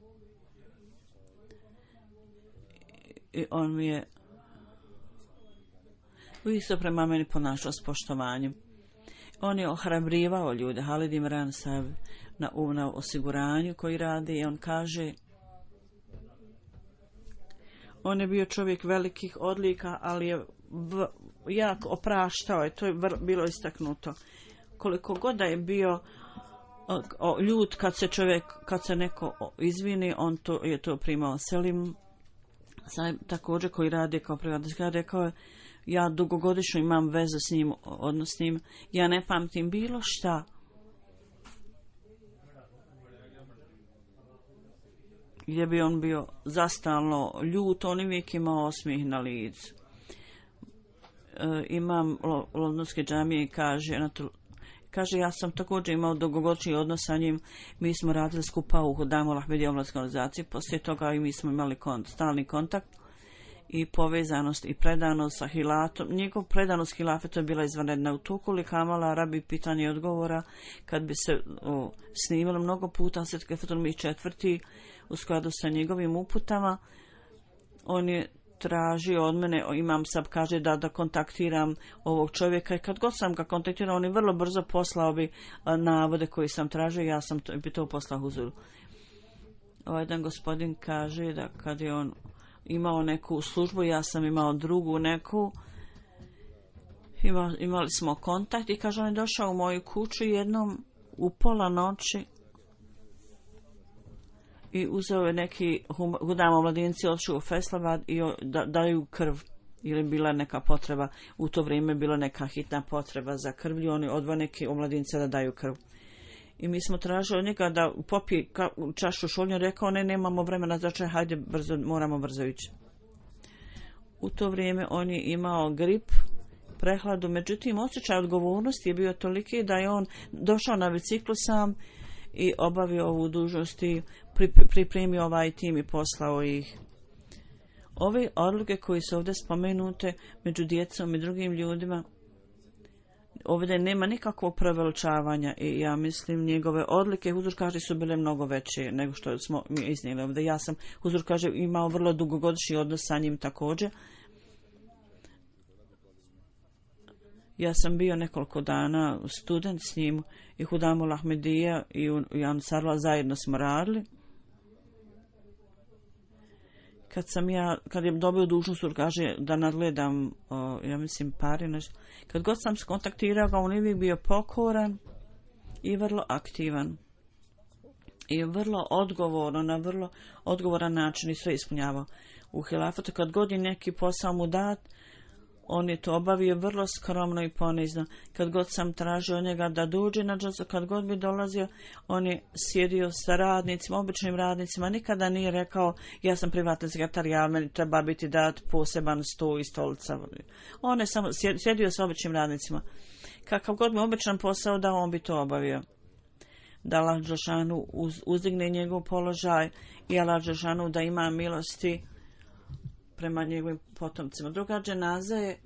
I on mi je uvijek se prema meni ponašao s poštovanjem. On je ohrabrivao ljude. Halid Imran Saheb na osiguranju koji radi i on kaže, on je bio čovjek velikih odlika, ali je jako opraštao i to je bilo istaknuto. Koliko god da je bio ljud kad se neko izvini, on je to primao. Selim također koji radi kao privatnik, rekao je, ja dugogodišnju imam vezu s njim, odnos s njim, ja ne pamtim bilo šta. Gdje bi on bio zastalno ljut, on uvijek imao osmijeh na licu. Imam Londonske džamije kaže, ja sam također imao dugogodišnji odnos sa njim, mi smo radili skupa u Hudamul Ahmedija omladinskoj organizaciji, poslije toga i mi smo imali stalni kontakt i povezanost i predanost sa hilatom. Njegov predanost hilafetu je bila izvanredna. U toku li Kamala Arabi pitanje i odgovora, kad bi se snimalo mnogo puta, Fatul četvrti u skladu sa njegovim uputama, on je tražio od mene, imam sad kaže da kontaktiram ovog čovjeka i kad god sam ga kontaktirao, on je vrlo brzo poslao bi navode koje sam tražio, ja sam bi to poslao Huzuru. Jedan gospodin kaže da kad je on imao neku službu, ja sam imao drugu neku, imali smo kontakt i kaže, on je došao u moju kuću jednom u pola noći i uzeo je neki hudama mladinci, otišao u Feslavad i daju krv, ili bila neka potreba, u to vrijeme bila neka hitna potreba za krvlju, oni odvoj neki omladince da daju krv. I mi smo tražili od njega da popije čašu šolnju, rekao, ne, nemamo vremena, znači hajde brzo, moramo brzo ići. U to vrijeme on je imao grip, prehladu, međutim osjećaj odgovornosti je bio toliki da je on došao na biciklu sam i obavio ovu dužnost i pripremio ovaj tim i poslao ih. Ove odluke koje su ovdje spomenute među djecom i drugim ljudima, ovdje nema nikakvog preveličavanja i ja mislim njegove odlike, Huzur kaže, su bile mnogo veće nego što smo mi iznijeli ovdje. Ja sam, Huzur kaže, imao vrlo dugogodišnji odnos sa njim također. Ja sam bio nekoliko dana student s njim i Hudamul Ahmedija i Ansarullah zajedno smo radili. Kad je dobio dužnost, kaže da nadgledam, ja mislim pari nešto. Kad god sam skontaktirao ga, on je uvijek bio pokoran i vrlo aktivan. I vrlo odgovorno, na vrlo odgovoran način i sve ispunjavao. U hilafatu, kad god je neki posao mu dat, On je to obavio vrlo skromno i ponizno. Kad god sam tražio od njega da dođe na dželsu, kad god bi dolazio, on je sjedio sa radnicima, običnim radnicima, nikada nije rekao ja sam privatni sekretar, ja meni treba biti dat poseban stol i stolica. On je samo sjedio sa običnim radnicima. Kakav god mi običan posao dao, on bi to obavio. Da Allah dželešanu uzdigne njegov položaj i Allah dželešanu da ima milosti prema njegovim potomcima. Druga dženaza je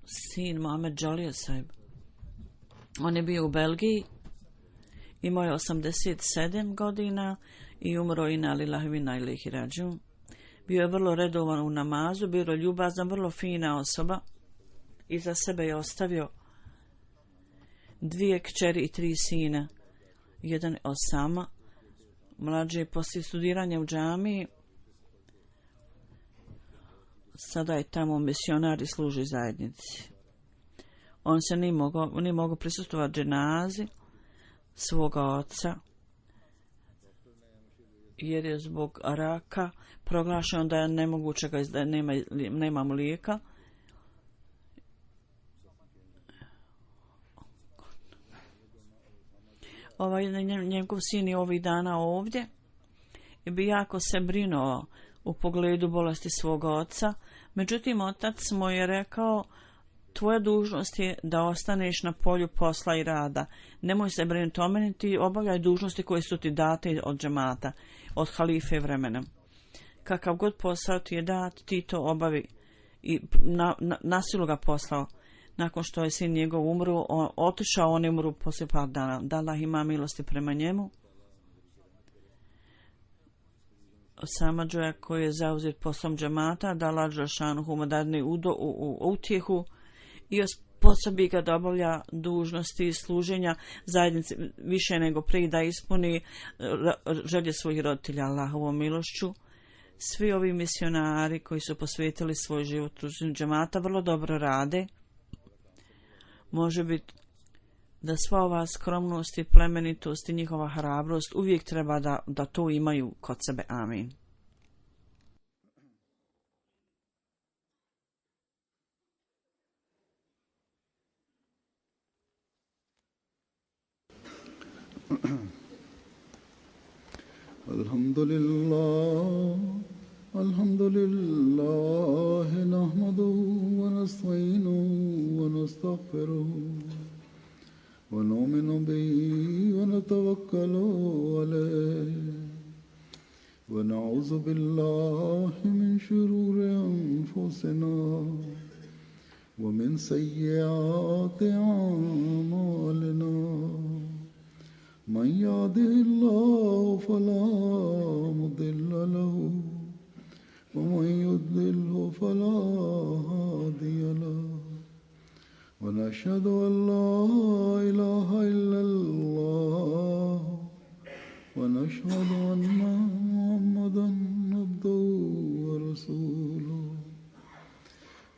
sin Mohamed Džalija Saib. On je bio u Belgiji, imao je 87 godina i umro inna lillahi wa inna ilaihi rađiun. Bio je vrlo redovan u namazu, bio je ljubazan, vrlo fina osoba. Iza sebe je ostavio 2 kćeri i 3 sina. Jedan je Osama, mlađi poslije studiranja u džamiji. Sada je tamo misionar i služi zajednici. On se nije mogao prisustvovati dženazi svoga oca, jer je zbog raka proglašeno da je nemoguće da nema mu lijeka. Njegov sin je ovih dana ovdje i bi jako se brinuo u pogledu bolesti svoga oca. Međutim, otac mu je rekao, tvoja dužnost je da ostaneš na polju posla i rada. Nemoj se brinuti o meni, ti obavljaj dužnosti koje su ti date od džemata, od halife vremena. Kakav god posao ti je dat, ti to obavi. I nasilu ga poslao. Nakon što je sin njegov umro, otišao, on je umro poslije par dana. Da Allah ima milosti prema njemu. Sama čovjek koji je zauzet poslom džemata, da Allah dželešanu mu dadne utjehu i osposobi ga da obavlja dužnosti služenja zajednici više nego prije, da ispuni želje svojih roditelja Allahovom milošću. Svi ovi misionari koji su posvetili svoj život u džemata vrlo dobro rade. Može biti da sva ova skromnost i plemenitost i njihova hrabrost uvijek treba da to imaju kod sebe. Amin. Alhamdulillah, nahmaduhu wa nasta'inuhu wa nastaghfiruhu. ونؤمن به ونتوكل عليه ونعوذ بالله من شرور أنفسنا ومن سيئات أعمالنا من يهده الله فلا مضل له ومن يضلل فلا هادي له ونشهد أن لا إله إلا الله ونشهد أن محمدا عبده ورسوله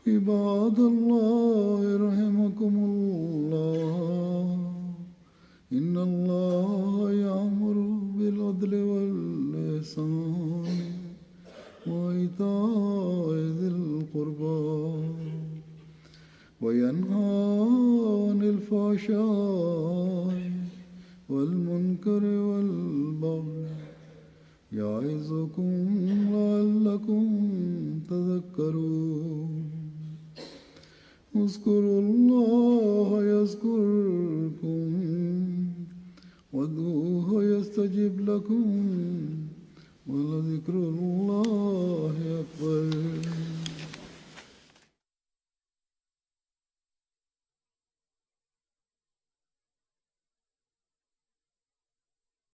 عباد الله رحمكم الله إن الله يأمر بالعدل والإحسان وإيتاء ذي القربى وينهى عن الفحشاء والمنكر والبغي يعظكم لعلكم تذكرون اذكروا الله يذكركم وادعوه يستجب لكم ولذكر الله أكبر.